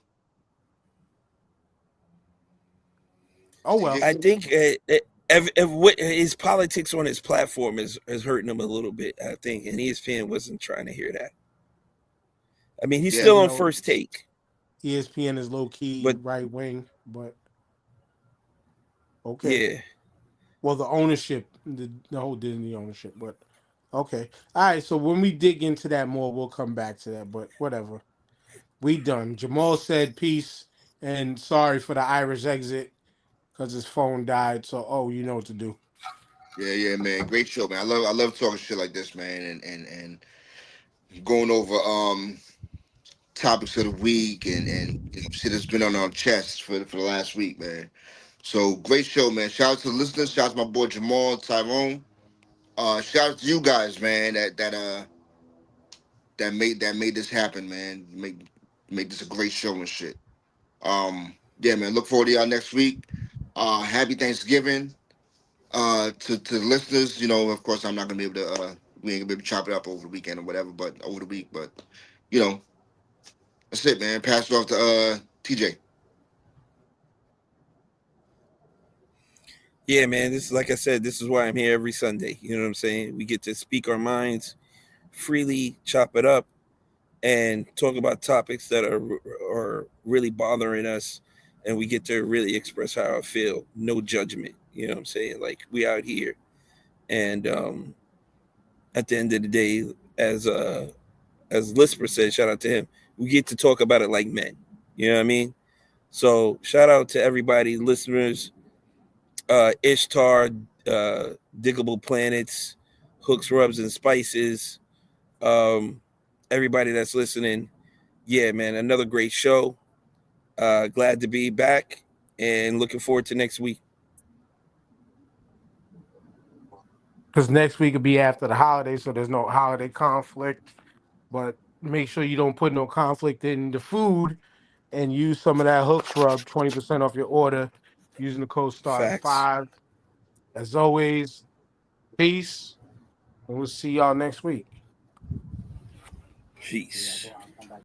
Oh CJ, well. I think if what his politics on his platform is hurting him a little bit. I think, and ESPN wasn't trying to hear that. I mean, he's yeah, still You on know, first take, ESPN is low key but right wing, but okay. yeah, Well, the ownership, the whole Disney ownership, but okay. All right. So when we dig into that more, we'll come back to that. But whatever. We done. Jamal said peace and sorry for the Irish exit because his phone died. So you know what to do. yeah, man. Great show, man. I love talking shit like this, man, and going over topics of the week and shit that's been on our chests for the last week, man. So great show, man. Shout out to the listeners. Shout out to my boy Jamal, Tyrone. Shout out to you guys, man. That made this happen, man. Make this a great show and shit. Yeah, man. Look forward to y'all next week. Happy Thanksgiving. To the listeners, of course, I'm not gonna be able to. We ain't gonna be able to chop it up over the weekend or whatever, but over the week. But you know, that's it, man. Pass it off to TJ. Yeah, man. This is like I said. This is why I'm here every Sunday. You know what I'm saying? We get to speak our minds freely, chop it up, and talk about topics that are really bothering us, and we get to really express how I feel. No judgment. You know what I'm saying? Like we out here, and at the end of the day, as Lisper said, shout out to him. We get to talk about it like men. You know what I mean? So shout out to everybody, listeners, Ishtar, Diggable Planets, Hooks, Rubs, and Spices. Um, Everybody that's listening, yeah, man, another great show. Glad to be back and looking forward to next week. Because next week will be after the holiday, so there's no holiday conflict. But make sure you don't put no conflict in the food and use some of that hooks rub, 20% off your order using the code Facts. STAR5. As always, peace, and we'll see y'all next week. Peace.